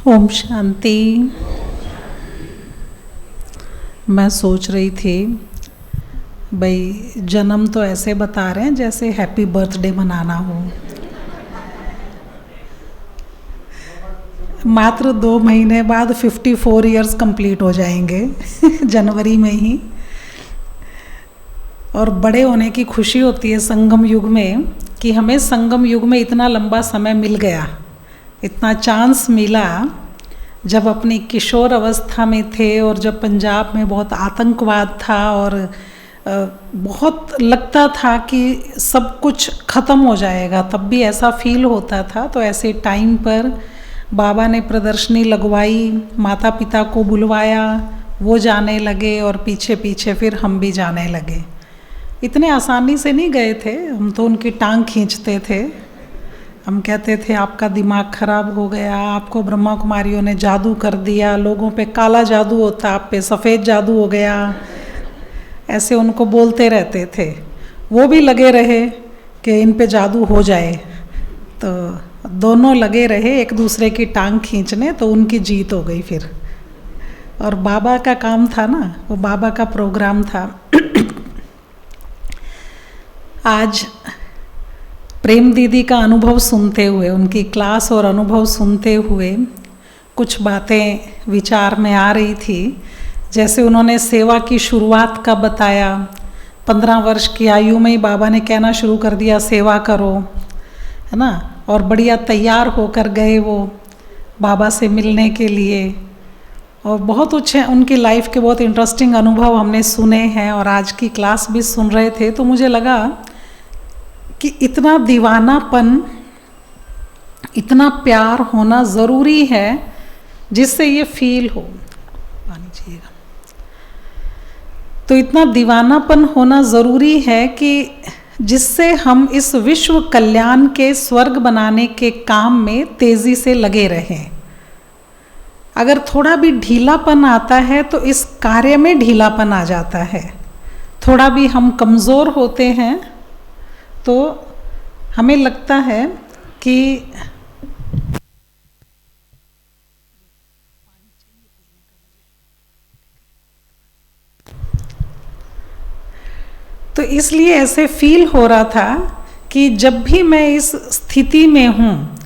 ओम शांति। मैं सोच रही थी भाई जन्म तो ऐसे बता रहे हैं जैसे हैप्पी बर्थडे मनाना हो। मात्र 2 महीने बाद 54 इयर्स कंप्लीट हो जाएंगे जनवरी में ही। और बड़े होने की खुशी होती है संगम युग में कि हमें संगम युग में इतना लंबा समय मिल गया, इतना चांस मिला। जब अपनी किशोर अवस्था में थे और जब पंजाब में बहुत आतंकवाद था और बहुत लगता था कि सब कुछ ख़त्म हो जाएगा, तब भी ऐसा फील होता था। तो ऐसे टाइम पर बाबा ने प्रदर्शनी लगवाई, माता पिता को बुलवाया, वो जाने लगे और पीछे पीछे फिर हम भी जाने लगे। इतने आसानी से नहीं गए थे, हम तो उनकी टांग खींचते थे। हम कहते थे आपका दिमाग खराब हो गया, आपको ब्रह्मा कुमारियों ने जादू कर दिया, लोगों पे काला जादू होता, आप पे सफ़ेद जादू हो गया, ऐसे उनको बोलते रहते थे। वो भी लगे रहे कि इन पे जादू हो जाए, तो दोनों लगे रहे एक दूसरे की टांग खींचने, तो उनकी जीत हो गई फिर। और बाबा का काम था ना, वो बाबा का प्रोग्राम था। आज प्रेम दीदी का अनुभव सुनते हुए, उनकी क्लास और अनुभव सुनते हुए कुछ बातें विचार में आ रही थी। जैसे उन्होंने सेवा की शुरुआत का बताया, 15 वर्ष की आयु में ही बाबा ने कहना शुरू कर दिया सेवा करो, है ना। और बढ़िया तैयार होकर गए वो बाबा से मिलने के लिए। और बहुत अच्छे उनकी लाइफ के बहुत इंटरेस्टिंग अनुभव हमने सुने हैं। और आज की क्लास भी सुन रहे थे तो मुझे लगा कि इतना दीवानापन, इतना प्यार होना ज़रूरी है जिससे ये फील हो। पानी चाहिएगा। तो इतना दीवानापन होना ज़रूरी है कि जिससे हम इस विश्व कल्याण के स्वर्ग बनाने के काम में तेज़ी से लगे रहें। अगर थोड़ा भी ढीलापन आता है तो इस कार्य में ढीलापन आ जाता है। थोड़ा भी हम कमज़ोर होते हैं तो हमें लगता है कि तो इसलिए ऐसे फील हो रहा था कि जब भी मैं इस स्थिति में हूँ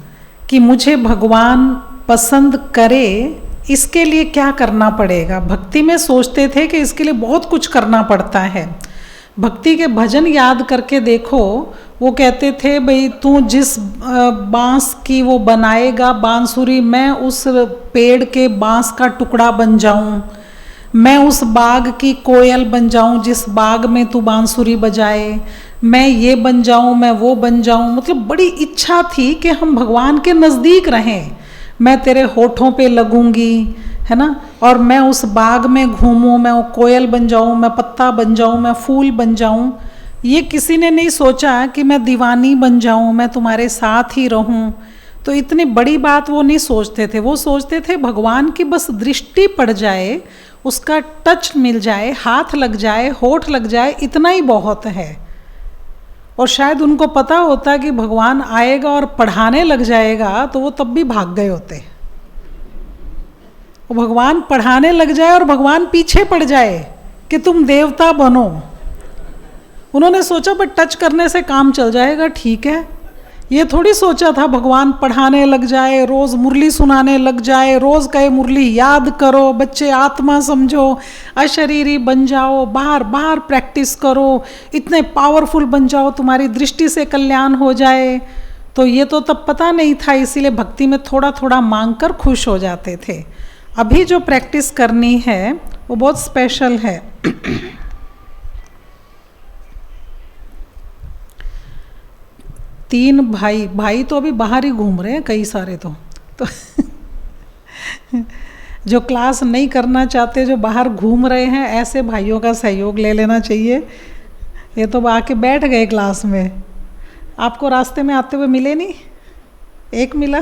कि मुझे भगवान पसंद करे, इसके लिए क्या करना पड़ेगा। भक्ति में सोचते थे कि इसके लिए बहुत कुछ करना पड़ता है। भक्ति के भजन याद करके देखो, वो कहते थे भाई तू जिस बांस की वो बनाएगा बांसुरी, मैं उस पेड़ के बांस का टुकड़ा बन जाऊं, मैं उस बाग की कोयल बन जाऊं जिस बाग में तू बांसुरी बजाए, मैं ये बन जाऊं, मैं वो बन जाऊं। मतलब बड़ी इच्छा थी कि हम भगवान के नज़दीक रहें। मैं तेरे होठों पे लगूंगी, है ना, और मैं उस बाग में घूमूं, मैं वो कोयल बन जाऊं, मैं पत्ता बन जाऊं, मैं फूल बन जाऊं। ये किसी ने नहीं सोचा कि मैं दीवानी बन जाऊं, मैं तुम्हारे साथ ही रहूं। तो इतनी बड़ी बात वो नहीं सोचते थे। वो सोचते थे भगवान की बस दृष्टि पड़ जाए, उसका टच मिल जाए, हाथ लग जाए, होठ लग जाए, इतना ही बहुत है। और शायद उनको पता होता कि भगवान आएगा और पढ़ाने लग जाएगा तो वो तब भी भाग गए होते। वो भगवान पढ़ाने लग जाए और भगवान पीछे पड़ जाए कि तुम देवता बनो। उन्होंने सोचा बट टच करने से काम चल जाएगा, ठीक है। ये थोड़ी सोचा था भगवान पढ़ाने लग जाए, रोज़ मुरली सुनाने लग जाए, रोज़ कहे मुरली याद करो, बच्चे आत्मा समझो, अशरीरी बन जाओ, बाहर बाहर प्रैक्टिस करो, इतने पावरफुल बन जाओ, तुम्हारी दृष्टि से कल्याण हो जाए। तो ये तो तब पता नहीं था, इसीलिए भक्ति में थोड़ा थोड़ा मांग कर खुश हो जाते थे। अभी जो प्रैक्टिस करनी है वो बहुत स्पेशल है। तीन भाई तो अभी बाहर ही घूम रहे हैं कई सारे तो जो क्लास नहीं करना चाहते, जो बाहर घूम रहे हैं, ऐसे भाइयों का सहयोग ले लेना चाहिए। ये तो आके बैठ गए क्लास में। आपको रास्ते में आते हुए मिले नहीं? एक मिला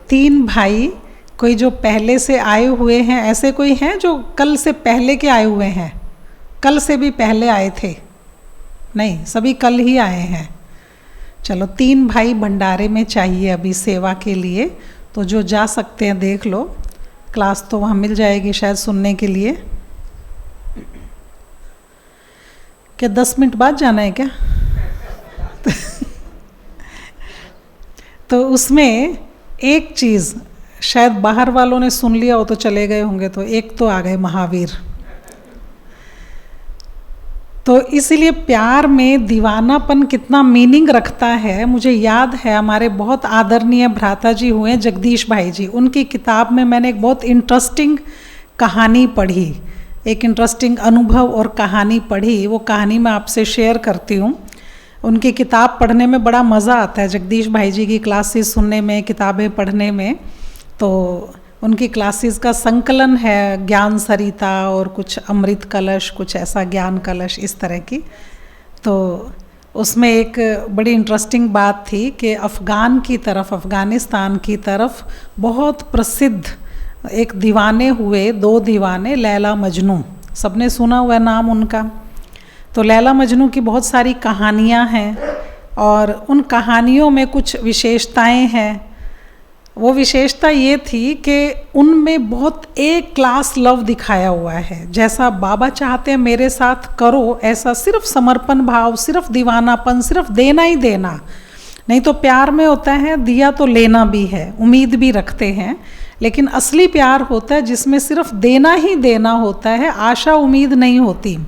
3 भाई, कोई जो पहले से आए हुए हैं, ऐसे कोई हैं जो कल से पहले के आए हुए हैं? कल से भी पहले आए थे? नहीं, सभी कल ही आए हैं। चलो 3 भाई भंडारे में चाहिए अभी सेवा के लिए, तो जो जा सकते हैं देख लो, क्लास तो वहाँ मिल जाएगी शायद सुनने के लिए। क्या 10 मिनट बाद जाना है क्या? तो उसमें एक चीज़ शायद बाहर वालों ने सुन लिया हो तो चले गए होंगे, तो एक तो आ गए महावीर। तो इसीलिए प्यार में दीवानापन कितना मीनिंग रखता है, मुझे याद है हमारे बहुत आदरणीय भ्राता जी हुए जगदीश भाई जी, उनकी किताब में मैंने एक बहुत इंटरेस्टिंग कहानी पढ़ी, एक इंटरेस्टिंग अनुभव और कहानी पढ़ी। वो कहानी मैं आपसे शेयर करती हूँ। उनकी किताब पढ़ने में बड़ा मज़ा आता है, जगदीश भाई जी की क्लासेस सुनने में, किताबें पढ़ने में। तो उनकी क्लासेस का संकलन है ज्ञान सरिता और कुछ अमृत कलश, कुछ ऐसा ज्ञान कलश इस तरह की। तो उसमें एक बड़ी इंटरेस्टिंग बात थी कि अफ़गानिस्तान की तरफ बहुत प्रसिद्ध एक दीवाने हुए, 2 दीवाने, लैला मजनू, सबने सुना हुआ नाम उनका। तो लैला मजनू की बहुत सारी कहानियाँ हैं और उन कहानियों में कुछ विशेषताएं हैं। वो विशेषता ये थी कि उनमें बहुत एक क्लास लव दिखाया हुआ है, जैसा बाबा चाहते हैं मेरे साथ करो, ऐसा सिर्फ समर्पण भाव, सिर्फ दीवानापन, सिर्फ देना ही देना। नहीं तो प्यार में होता है दिया तो लेना भी है, उम्मीद भी रखते हैं, लेकिन असली प्यार होता है जिसमें सिर्फ देना ही देना होता है, आशा उम्मीद नहीं होती।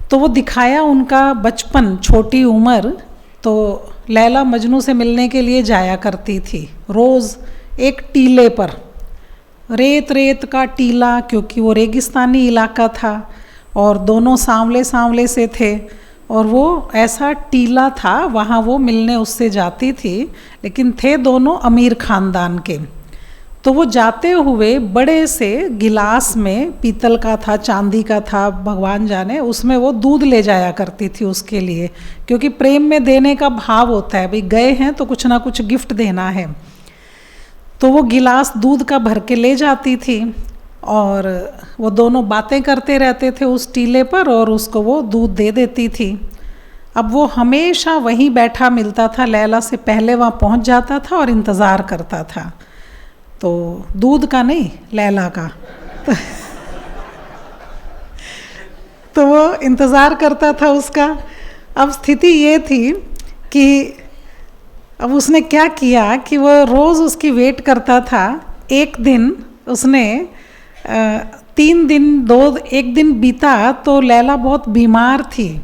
तो वो दिखाया उनका बचपन, छोटी उम्र। तो लैला मजनू से मिलने के लिए जाया करती थी रोज़ एक टीले पर, रेत रेत का टीला, क्योंकि वो रेगिस्तानी इलाका था और दोनों सांवले सांवले से थे, और वो ऐसा टीला था, वहाँ वो मिलने उससे जाती थी, लेकिन थे दोनों अमीर ख़ानदान के। तो वो जाते हुए बड़े से गिलास में, पीतल का था, चांदी का था, भगवान जाने, उसमें वो दूध ले जाया करती थी उसके लिए, क्योंकि प्रेम में देने का भाव होता है, भाई गए हैं तो कुछ ना कुछ गिफ्ट देना है। तो वो गिलास दूध का भर के ले जाती थी और वो दोनों बातें करते रहते थे उस टीले पर और उसको वो दूध दे देती थी। अब वो हमेशा वहीं बैठा मिलता था, लैला से पहले वहाँ पहुँच जाता था और इंतज़ार करता था। तो दूध का नहीं, लैला का। तो वो इंतज़ार करता था उसका। अब स्थिति ये थी कि अब उसने क्या किया कि वो रोज़ उसकी वेट करता था। एक दिन उसने 3 दिन, 1 दिन बीता तो लैला बहुत बीमार थी,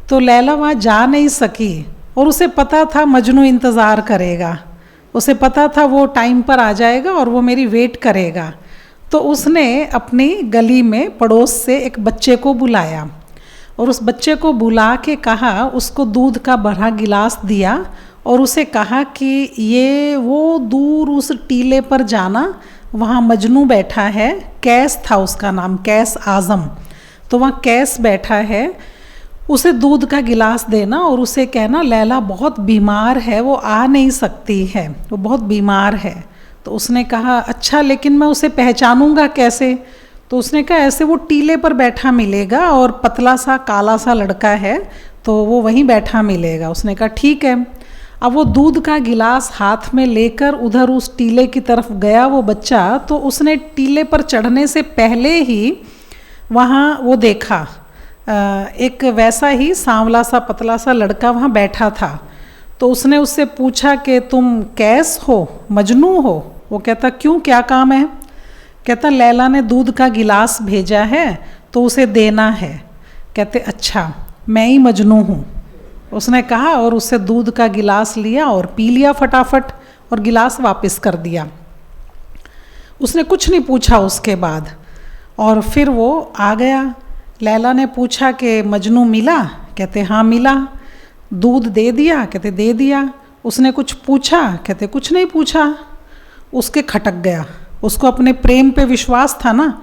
तो लैला वहाँ जा नहीं सकी और उसे पता था मजनू इंतज़ार करेगा, उसे पता था वो टाइम पर आ जाएगा और वो मेरी वेट करेगा। तो उसने अपनी गली में पड़ोस से एक बच्चे को बुलाया और उस बच्चे को बुला के कहा, उसको दूध का भरा गिलास दिया और उसे कहा कि ये वो दूर उस टीले पर जाना, वहाँ मजनू बैठा है, कैस था उसका नाम, कैस आज़म। तो वहाँ कैस बैठा है, उसे दूध का गिलास देना और उसे कहना लैला बहुत बीमार है, वो आ नहीं सकती है, वो बहुत बीमार है। तो उसने कहा अच्छा, लेकिन मैं उसे पहचानूंगा कैसे? तो उसने कहा ऐसे वो टीले पर बैठा मिलेगा और पतला सा काला सा लड़का है, तो वो वहीं बैठा मिलेगा। उसने कहा ठीक है। अब वो दूध का गिलास हाथ में लेकर उधर उस टीले की तरफ गया वो बच्चा। तो उसने टीले पर चढ़ने से पहले ही वहाँ वो देखा एक वैसा ही सांवला सा पतला सा लड़का वहाँ बैठा था। तो उसने उससे पूछा कि तुम कैस हो, मजनू हो? वो कहता क्यों, क्या काम है? कहता लैला ने दूध का गिलास भेजा है तो उसे देना है। कहते अच्छा, मैं ही मजनू हूँ। उसने कहा और उससे दूध का गिलास लिया और पी लिया फटाफट और गिलास वापस कर दिया। उसने कुछ नहीं पूछा उसके बाद और फिर वो आ गया। लैला ने पूछा कि मजनू मिला? कहते हाँ मिला। दूध दे दिया? कहते दे दिया। उसने कुछ पूछा? कहते कुछ नहीं पूछा। उसके खटक गया, उसको अपने प्रेम पे विश्वास था ना,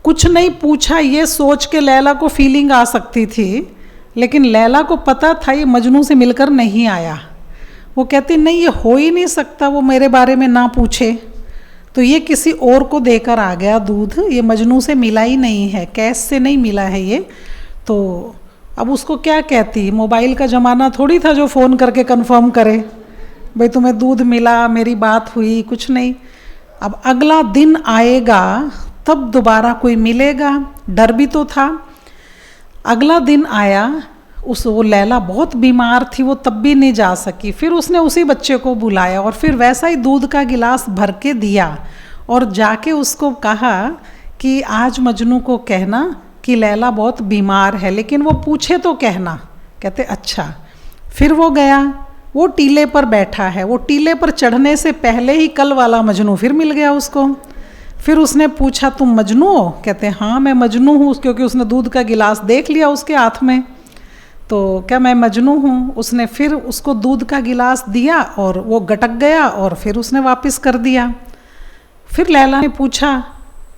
कुछ नहीं पूछा ये सोच के लैला को फीलिंग आ सकती थी, लेकिन लैला को पता था ये मजनू से मिलकर नहीं आया। वो कहती नहीं ये हो ही नहीं सकता, वो मेरे बारे में ना पूछे, तो ये किसी और को देकर आ गया दूध, ये मजनू से मिला ही नहीं है, कैस से नहीं मिला है ये। तो अब उसको क्या कहती, मोबाइल का ज़माना थोड़ी था जो फ़ोन करके कंफर्म करे, भाई तुम्हें दूध मिला, मेरी बात हुई, कुछ नहीं। अब अगला दिन आएगा तब दोबारा कोई मिलेगा, डर भी तो था। अगला दिन आया, वो लैला बहुत बीमार थी, वो तब भी नहीं जा सकी। फिर उसने उसी बच्चे को बुलाया और फिर वैसा ही दूध का गिलास भर के दिया और जाके उसको कहा कि आज मजनू को कहना कि लैला बहुत बीमार है, लेकिन वो पूछे तो कहना। कहते अच्छा। फिर वो गया, वो टीले पर बैठा है, वो टीले पर चढ़ने से पहले ही कल वाला मजनू फिर मिल गया उसको। फिर उसने पूछा तुम मजनू हो? कहते हाँ मैं मजनू हूँ, क्योंकि उसने दूध का गिलास देख लिया उसके हाथ में। तो क्या मैं मजनू हूँ? उसने फिर उसको दूध का गिलास दिया और वो गटक गया और फिर उसने वापस कर दिया। फिर लैला ने पूछा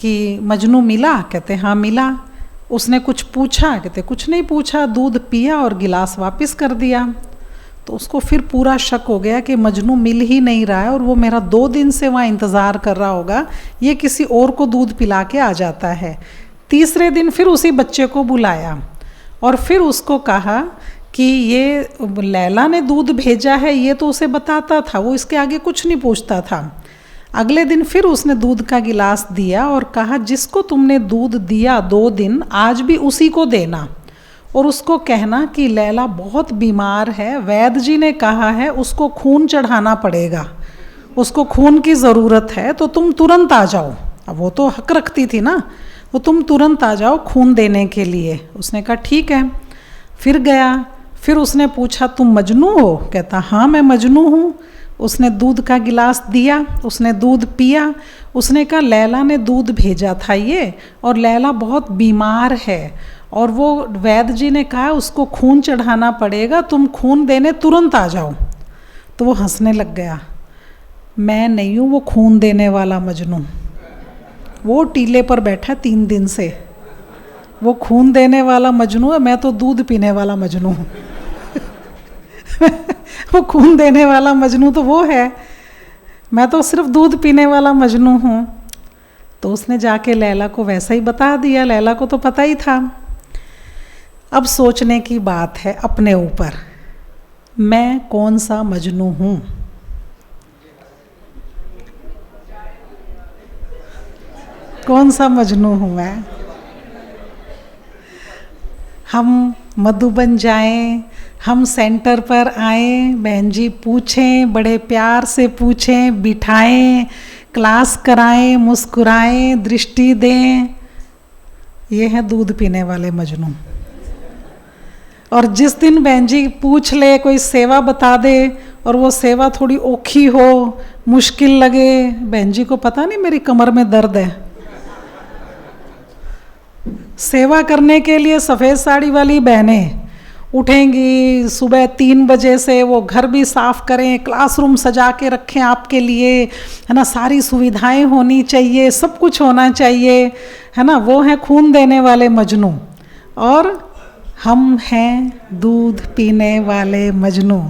कि मजनू मिला? कहते हाँ मिला। उसने कुछ पूछा? कहते कुछ नहीं पूछा, दूध पिया और गिलास वापस कर दिया। तो उसको फिर पूरा शक हो गया कि मजनू मिल ही नहीं रहा है और वो मेरा 2 दिन से वहाँ इंतज़ार कर रहा होगा, ये किसी और को दूध पिला के आ जाता है। तीसरे दिन फिर उसी बच्चे को बुलाया और फिर उसको कहा कि ये लैला ने दूध भेजा है, ये तो उसे बताता था, वो इसके आगे कुछ नहीं पूछता था। अगले दिन फिर उसने दूध का गिलास दिया और कहा जिसको तुमने दूध दिया 2 दिन, आज भी उसी को देना और उसको कहना कि लैला बहुत बीमार है, वैद्य जी ने कहा है उसको खून चढ़ाना पड़ेगा, उसको खून की ज़रूरत है, तो तुम तुरंत आ जाओ। अब वो तो हक रखती थी ना, तो तुम तुरंत आ जाओ खून देने के लिए। उसने कहा ठीक है। फिर गया, फिर उसने पूछा तुम मजनू हो? कहता हाँ मैं मजनू हूँ। उसने दूध का गिलास दिया, उसने दूध पिया। उसने कहा लैला ने दूध भेजा था ये, और लैला बहुत बीमार है और वो वैद्य जी ने कहा उसको खून चढ़ाना पड़ेगा, तुम खून देने तुरंत आ जाओ। तो वो हंसने लग गया, मैं नहीं हूँ वो खून देने वाला मजनू, वो टीले पर बैठा 3 दिन से, वो खून देने वाला मजनू है, मैं तो दूध पीने वाला मजनू हूँ। वो खून देने वाला मजनू तो वो है, मैं तो सिर्फ दूध पीने वाला मजनू हूँ। तो उसने जाके लैला को वैसा ही बता दिया, लैला को तो पता ही था। अब सोचने की बात है अपने ऊपर, मैं कौन सा मजनू हूँ? कौन सा मजनू हूँ मैं? हम मधुबन जाएं, हम सेंटर पर आएँ, बहन जी पूछें, बड़े प्यार से पूछें, बिठाएं, क्लास कराएं, मुस्कुराएं, दृष्टि दें, ये है दूध पीने वाले मजनू। और जिस दिन बहन जी पूछ ले, कोई सेवा बता दे और वो सेवा थोड़ी औखी हो, मुश्किल लगे, बहन जी को पता नहीं मेरी कमर में दर्द है। सेवा करने के लिए सफ़ेद साड़ी वाली बहनें उठेंगी सुबह 3 बजे से, वो घर भी साफ़ करें, क्लासरूम सजा के रखें आपके लिए, है ना, सारी सुविधाएं होनी चाहिए, सब कुछ होना चाहिए, है ना। वो हैं खून देने वाले मजनू और हम हैं दूध पीने वाले मजनू।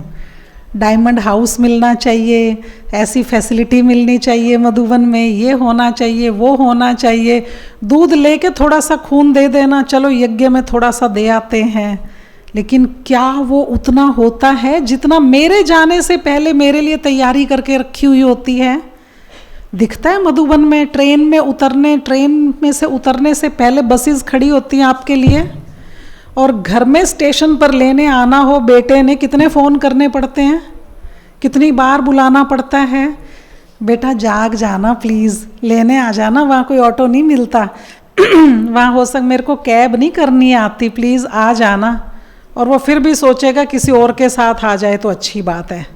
डायमंड हाउस मिलना चाहिए, ऐसी फैसिलिटी मिलनी चाहिए मधुबन में, ये होना चाहिए, वो होना चाहिए, दूध लेके थोड़ा सा खून दे देना, चलो यज्ञ में थोड़ा सा दे आते हैं। लेकिन क्या वो उतना होता है जितना मेरे जाने से पहले मेरे लिए तैयारी करके रखी हुई होती है? दिखता है मधुबन में ट्रेन में से उतरने से पहले बसेस खड़ी होती हैं आपके लिए, और घर में स्टेशन पर लेने आना हो बेटे ने, कितने फ़ोन करने पड़ते हैं, कितनी बार बुलाना पड़ता है, बेटा जाग जाना प्लीज़, लेने आ जाना, वहाँ कोई ऑटो नहीं मिलता, वहाँ हो सक मेरे को कैब नहीं करनी आती, प्लीज़ आ जाना। और वो फिर भी सोचेगा किसी और के साथ आ जाए तो अच्छी बात है।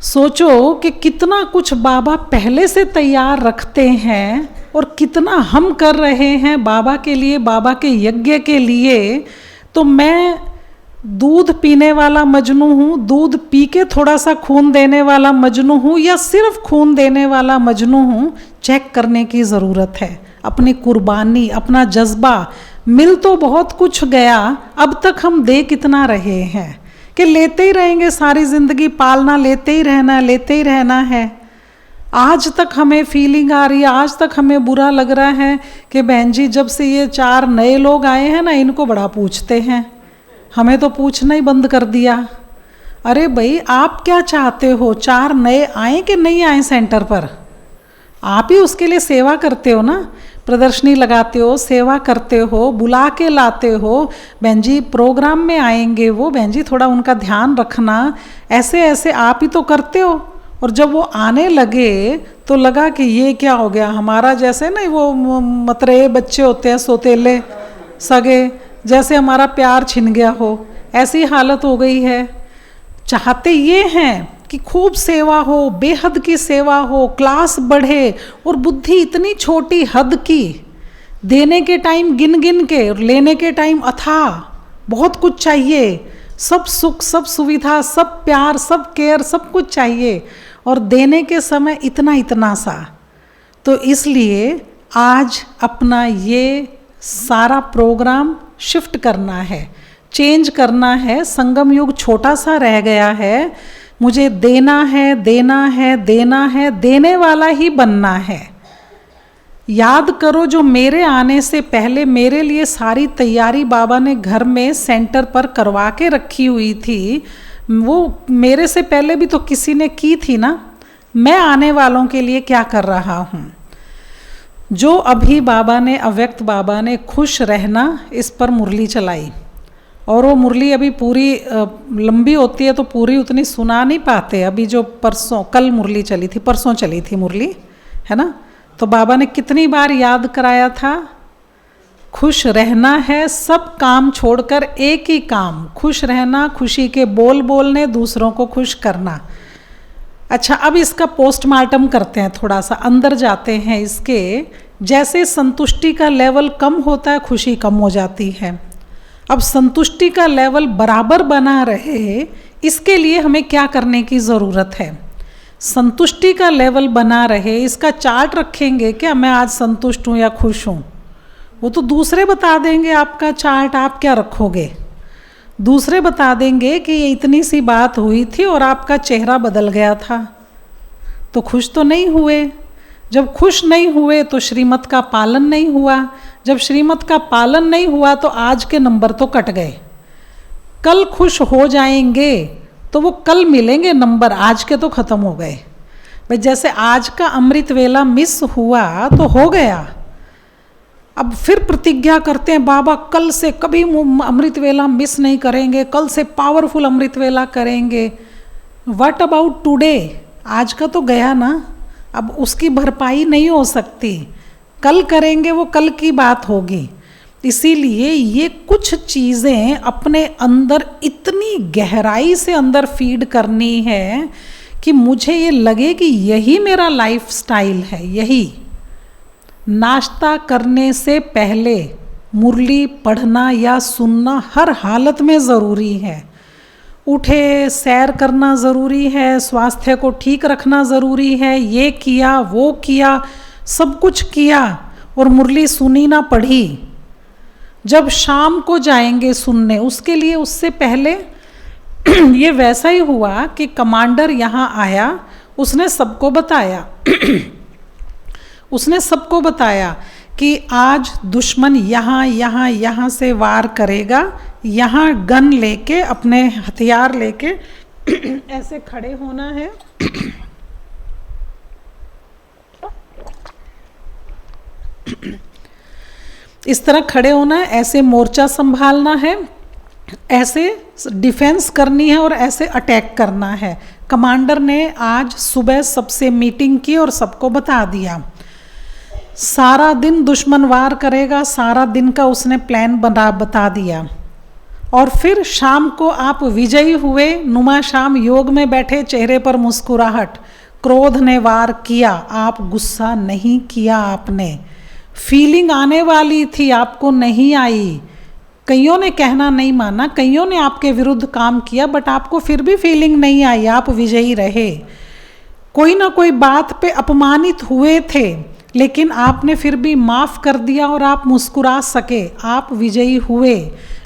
सोचो कि कितना कुछ बाबा पहले से तैयार रखते हैं और कितना हम कर रहे हैं बाबा के लिए, बाबा के यज्ञ के लिए। तो मैं दूध पीने वाला मजनू हूँ, दूध पी के थोड़ा सा खून देने वाला मजनू हूँ, या सिर्फ खून देने वाला मजनू हूँ? चेक करने की ज़रूरत है। अपनी कुर्बानी, अपना जज्बा, मिल तो बहुत कुछ गया, अब तक हम दे कितना रहे हैं कि लेते ही रहेंगे सारी ज़िंदगी, पालना लेते ही रहना है। आज तक हमें फीलिंग आ रही है, आज तक हमें बुरा लग रहा है कि बहन जी जब से ये 4 नए लोग आए हैं ना, इनको बड़ा पूछते हैं, हमें तो पूछना ही बंद कर दिया। अरे भाई आप क्या चाहते हो, 4 नए आए कि नहीं आए सेंटर पर? आप ही उसके लिए सेवा करते हो ना, प्रदर्शनी लगाते हो, सेवा करते हो, बुला के लाते हो, बहन जी प्रोग्राम में आएंगे वो, बहन जी थोड़ा उनका ध्यान रखना, ऐसे ऐसे आप ही तो करते हो। और जब वो आने लगे तो लगा कि ये क्या हो गया, हमारा जैसे ना वो मतरेए बच्चे होते हैं, सोतेले सगे, जैसे हमारा प्यार छिन गया हो, ऐसी हालत हो गई है। चाहते ये हैं कि खूब सेवा हो, बेहद की सेवा हो, क्लास बढ़े, और बुद्धि इतनी छोटी हद की, देने के टाइम गिन गिन के और लेने के टाइम अथाह, बहुत कुछ चाहिए, सब सुख, सब सुविधा, सब प्यार, सब केयर, सब कुछ चाहिए, और देने के समय इतना इतना सा। तो इसलिए आज अपना ये सारा प्रोग्राम शिफ्ट करना है, चेंज करना है। संगम युग छोटा सा रह गया है, मुझे देना है, देना है, देना है, देने वाला ही बनना है। याद करो जो मेरे आने से पहले मेरे लिए सारी तैयारी बाबा ने घर में सेंटर पर करवा के रखी हुई थी, वो मेरे से पहले भी तो किसी ने की थी ना। मैं आने वालों के लिए क्या कर रहा हूँ? जो अभी बाबा ने, अव्यक्त बाबा ने खुश रहना, इस पर मुरली चलाई, और वो मुरली अभी पूरी लंबी होती है तो पूरी उतनी सुना नहीं पाते। अभी जो परसों, कल मुरली चली थी, परसों चली थी मुरली, है ना, तो बाबा ने कितनी बार याद कराया था, खुश रहना है, सब काम छोड़कर एक ही काम, खुश रहना, खुशी के बोल बोलने, दूसरों को खुश करना। अच्छा, अब इसका पोस्टमार्टम करते हैं, थोड़ा सा अंदर जाते हैं इसके। जैसे संतुष्टि का लेवल कम होता है, खुशी कम हो जाती है। अब संतुष्टि का लेवल बराबर बना रहे, इसके लिए हमें क्या करने की ज़रूरत है? संतुष्टि का लेवल बना रहे, इसका चार्ट रखेंगे क्या, मैं आज संतुष्ट हूँ या खुश हूँ? वो तो दूसरे बता देंगे आपका चार्ट, आप क्या रखोगे? दूसरे बता देंगे कि ये इतनी सी बात हुई थी और आपका चेहरा बदल गया था, तो खुश तो नहीं हुए। जब खुश नहीं हुए तो श्रीमत का पालन नहीं हुआ, जब श्रीमत का पालन नहीं हुआ तो आज के नंबर तो कट गए। कल खुश हो जाएंगे तो वो कल मिलेंगे नंबर, आज के तो ख़त्म हो गए। भाई जैसे आज का अमृत वेला मिस हुआ तो हो गया, अब फिर प्रतिज्ञा करते हैं बाबा कल से कभी अमृत वेला मिस नहीं करेंगे, कल से पावरफुल अमृत वेला करेंगे। What about today? आज का तो गया ना, अब उसकी भरपाई नहीं हो सकती, कल करेंगे वो कल की बात होगी। इसीलिए ये कुछ चीज़ें अपने अंदर इतनी गहराई से अंदर फीड करनी है कि मुझे ये लगे कि यही मेरा लाइफ स्टाइल है। यही नाश्ता करने से पहले मुरली पढ़ना या सुनना हर हालत में ज़रूरी है। उठे सैर करना ज़रूरी है, स्वास्थ्य को ठीक रखना ज़रूरी है, ये किया वो किया, सब कुछ किया और मुरली सुनी ना पढ़ी। जब शाम को जाएंगे सुनने, उसके लिए उससे पहले ये वैसा ही हुआ कि कमांडर यहाँ आया, उसने सबको बताया उसने सबको बताया कि आज दुश्मन यहाँ यहाँ यहाँ से वार करेगा, यहाँ गन लेके, अपने हथियार लेके ऐसे खड़े होना है इस तरह खड़े होना है, ऐसे मोर्चा संभालना है, ऐसे डिफेंस करनी है और ऐसे अटैक करना है। कमांडर ने आज सुबह सबसे मीटिंग की और सबको बता दिया। सारा दिन दुश्मन वार करेगा, सारा दिन का उसने प्लान बता दिया। और फिर शाम को आप विजयी हुए, नुमा शाम योग में बैठे, चेहरे पर मुस्कुराहट, क्रोध ने वार किया, आप गुस्सा नहीं किया, आपने फीलिंग आने वाली थी, आपको नहीं आई। कईयों ने कहना नहीं माना, कईयों ने आपके विरुद्ध काम किया, बट आपको फिर भी फीलिंग नहीं आई, आप विजयी रहे। कोई ना कोई बात पे अपमानित हुए थे, लेकिन आपने फिर भी माफ़ कर दिया और आप मुस्कुरा सके, आप विजयी हुए।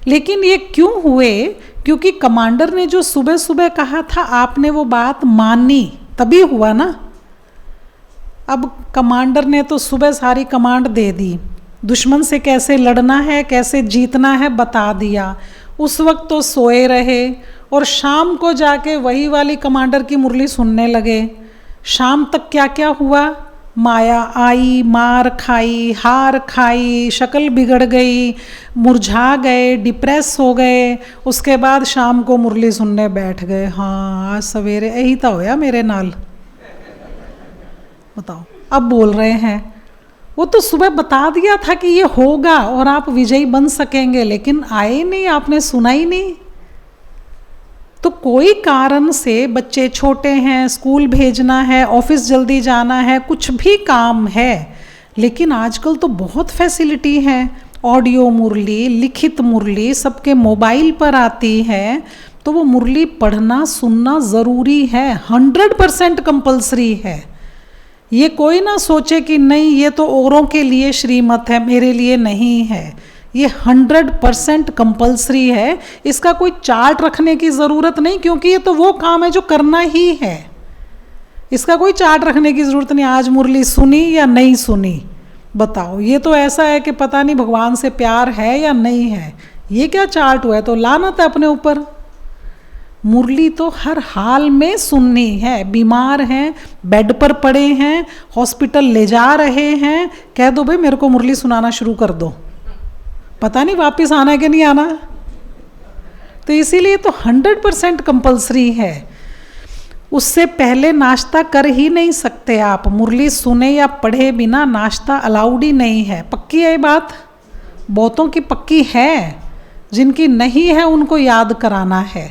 लेकिन ये क्यों हुए? क्योंकि कमांडर ने जो सुबह सुबह कहा था, आपने वो बात मानी, तभी हुआ ना। अब कमांडर ने तो सुबह सारी कमांड दे दी, दुश्मन से कैसे लड़ना है, कैसे जीतना है बता दिया। उस वक्त तो सोए रहे और शाम को जाके वही वाली कमांडर की मुरली सुनने लगे। शाम तक क्या क्या हुआ, माया आई, मार खाई, हार खाई, शक्ल बिगड़ गई, मुरझा गए, डिप्रेस हो गए। उसके बाद शाम को मुरली सुनने बैठ गए। हाँ आज सवेरे यही तो होया मेरे नाल, बताओ। अब बोल रहे हैं वो तो सुबह बता दिया था कि ये होगा और आप विजयी बन सकेंगे, लेकिन आए नहीं, आपने सुना ही नहीं। तो कोई कारण से बच्चे छोटे हैं, स्कूल भेजना है, ऑफिस जल्दी जाना है, कुछ भी काम है, लेकिन आजकल तो बहुत फैसिलिटी है। ऑडियो मुरली, लिखित मुरली सबके मोबाइल पर आती है, तो वो मुरली पढ़ना सुनना ज़रूरी है, 100% कंपल्सरी है। ये कोई ना सोचे कि नहीं ये तो औरों के लिए श्रीमत है, मेरे लिए नहीं है। ये 100% कंपल्सरी है। इसका कोई चार्ट रखने की ज़रूरत नहीं, क्योंकि ये तो वो काम है जो करना ही है। इसका कोई चार्ट रखने की ज़रूरत नहीं, आज मुरली सुनी या नहीं सुनी। बताओ, ये तो ऐसा है कि पता नहीं भगवान से प्यार है या नहीं है। ये क्या चार्ट हुआ है, तो लानत है अपने ऊपर। मुरली तो हर हाल में सुननी है। बीमार हैं, बेड पर पड़े हैं, हॉस्पिटल ले जा रहे हैं, कह दो भाई मेरे को मुरली सुनाना शुरू कर दो, पता नहीं वापस आना है कि नहीं आना। तो इसीलिए तो 100% कंपल्सरी है। उससे पहले नाश्ता कर ही नहीं सकते आप। मुरली सुने या पढ़े बिना नाश्ता अलाउड ही नहीं है। पक्की है ये बात? बहुतों की पक्की है, जिनकी नहीं है उनको याद कराना है।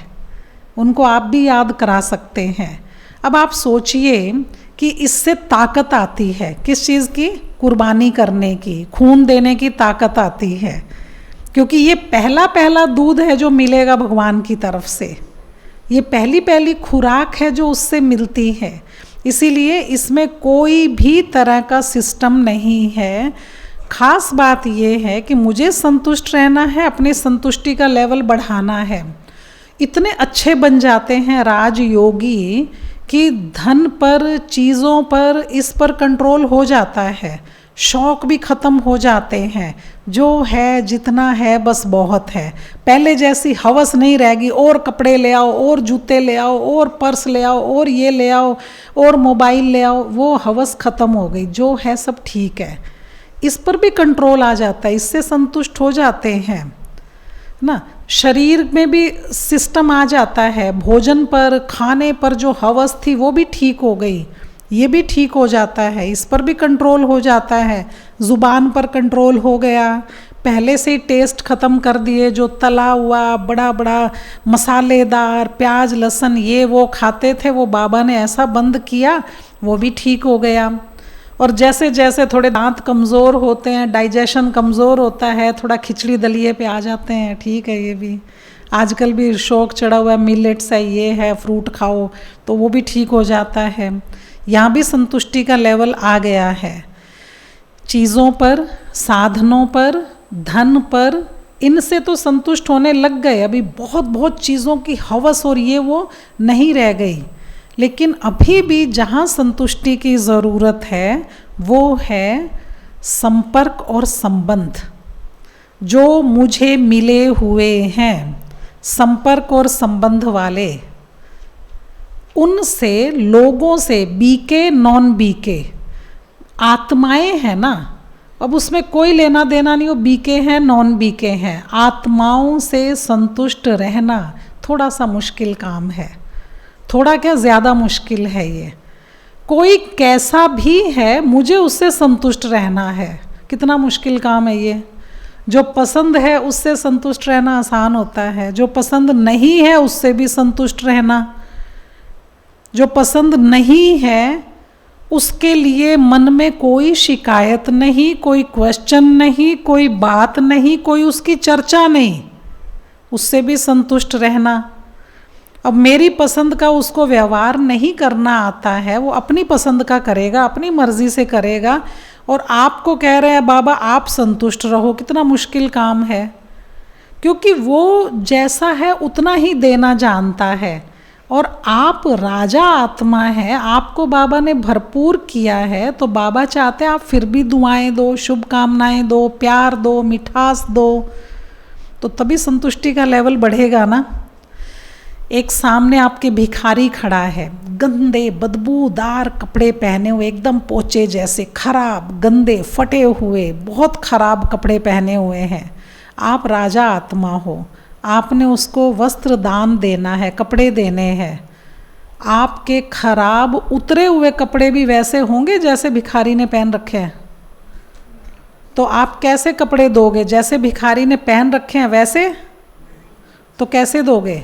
उनको आप भी याद करा सकते हैं। अब आप सोचिए कि इससे ताकत आती है, किस चीज़ की? कुर्बानी करने की, खून देने की ताकत आती है, क्योंकि ये पहला पहला दूध है जो मिलेगा भगवान की तरफ से। ये पहली पहली खुराक है जो उससे मिलती है। इसीलिए इसमें कोई भी तरह का सिस्टम नहीं है। खास बात ये है कि मुझे संतुष्ट रहना है, अपनी संतुष्टि का लेवल बढ़ाना है। इतने अच्छे बन जाते हैं राजयोगी कि धन पर, चीज़ों पर, इस पर कंट्रोल हो जाता है। शौक भी ख़त्म हो जाते हैं। जो है जितना है बस बहुत है। पहले जैसी हवस नहीं रहेगी, और कपड़े ले आओ, और जूते ले आओ, और पर्स ले आओ, और ये ले आओ, और मोबाइल ले आओ। वो हवस ख़त्म हो गई। जो है सब ठीक है। इस पर भी कंट्रोल आ जाता है, इससे संतुष्ट हो जाते हैं ना। शरीर में भी सिस्टम आ जाता है। भोजन पर, खाने पर जो हवस थी वो भी ठीक हो गई, ये भी ठीक हो जाता है। इस पर भी कंट्रोल हो जाता है। ज़ुबान पर कंट्रोल हो गया। पहले से ही टेस्ट ख़त्म कर दिए। जो तला हुआ, बड़ा बड़ा मसालेदार, प्याज लहसुन ये वो खाते थे, वो बाबा ने ऐसा बंद किया, वो भी ठीक हो गया। और जैसे जैसे थोड़े दांत कमज़ोर होते हैं, डाइजेशन कमज़ोर होता है, थोड़ा खिचड़ी दलिए पे आ जाते हैं। ठीक है, ये भी आजकल भी शौक चढ़ा हुआ है, मिलेट्स है, ये है, फ्रूट खाओ, तो वो भी ठीक हो जाता है। यहाँ भी संतुष्टि का लेवल आ गया है। चीज़ों पर, साधनों पर, धन पर, इनसे तो संतुष्ट होने लग गए। अभी बहुत बहुत चीज़ों की हवस और ये वो नहीं रह गई। लेकिन अभी भी जहाँ संतुष्टि की ज़रूरत है वो है संपर्क और संबंध। जो मुझे मिले हुए हैं, संपर्क और संबंध वाले, उनसे, लोगों से, बीके नॉन बीके, आत्माएं हैं ना। अब उसमें कोई लेना देना नहीं, वो बीके हैं नॉन बीके हैं। आत्माओं से संतुष्ट रहना थोड़ा सा मुश्किल काम है। थोड़ा क्या, ज़्यादा मुश्किल है ये। कोई कैसा भी है, मुझे उससे संतुष्ट रहना है। कितना मुश्किल काम है ये। जो पसंद है उससे संतुष्ट रहना आसान होता है। जो पसंद नहीं है उससे भी संतुष्ट रहना। जो पसंद नहीं है उसके लिए मन में कोई शिकायत नहीं, कोई क्वेश्चन नहीं, कोई बात नहीं, कोई उसकी चर्चा नहीं, उससे भी संतुष्ट रहना। अब मेरी पसंद का उसको व्यवहार नहीं करना आता है, वो अपनी पसंद का करेगा, अपनी मर्जी से करेगा, और आपको कह रहे हैं बाबा आप संतुष्ट रहो। कितना मुश्किल काम है, क्योंकि वो जैसा है उतना ही देना जानता है। और आप राजा आत्मा है, आपको बाबा ने भरपूर किया है, तो बाबा चाहते हैं आप फिर भी दुआएं दो, शुभकामनाएं दो, प्यार दो, मिठास दो, तो तभी संतुष्टि का लेवल बढ़ेगा ना। एक सामने आपके भिखारी खड़ा है, गंदे बदबूदार कपड़े पहने हुए, एकदम पोचे जैसे, खराब, गंदे, फटे हुए, बहुत खराब कपड़े पहने हुए हैं। आप राजा आत्मा हो, आपने उसको वस्त्र दान देना है, कपड़े देने हैं। आपके खराब उतरे हुए कपड़े भी वैसे होंगे जैसे भिखारी ने पहन रखे हैं, तो आप कैसे कपड़े दोगे? जैसे भिखारी ने पहन रखे हैं वैसे? तो कैसे दोगे?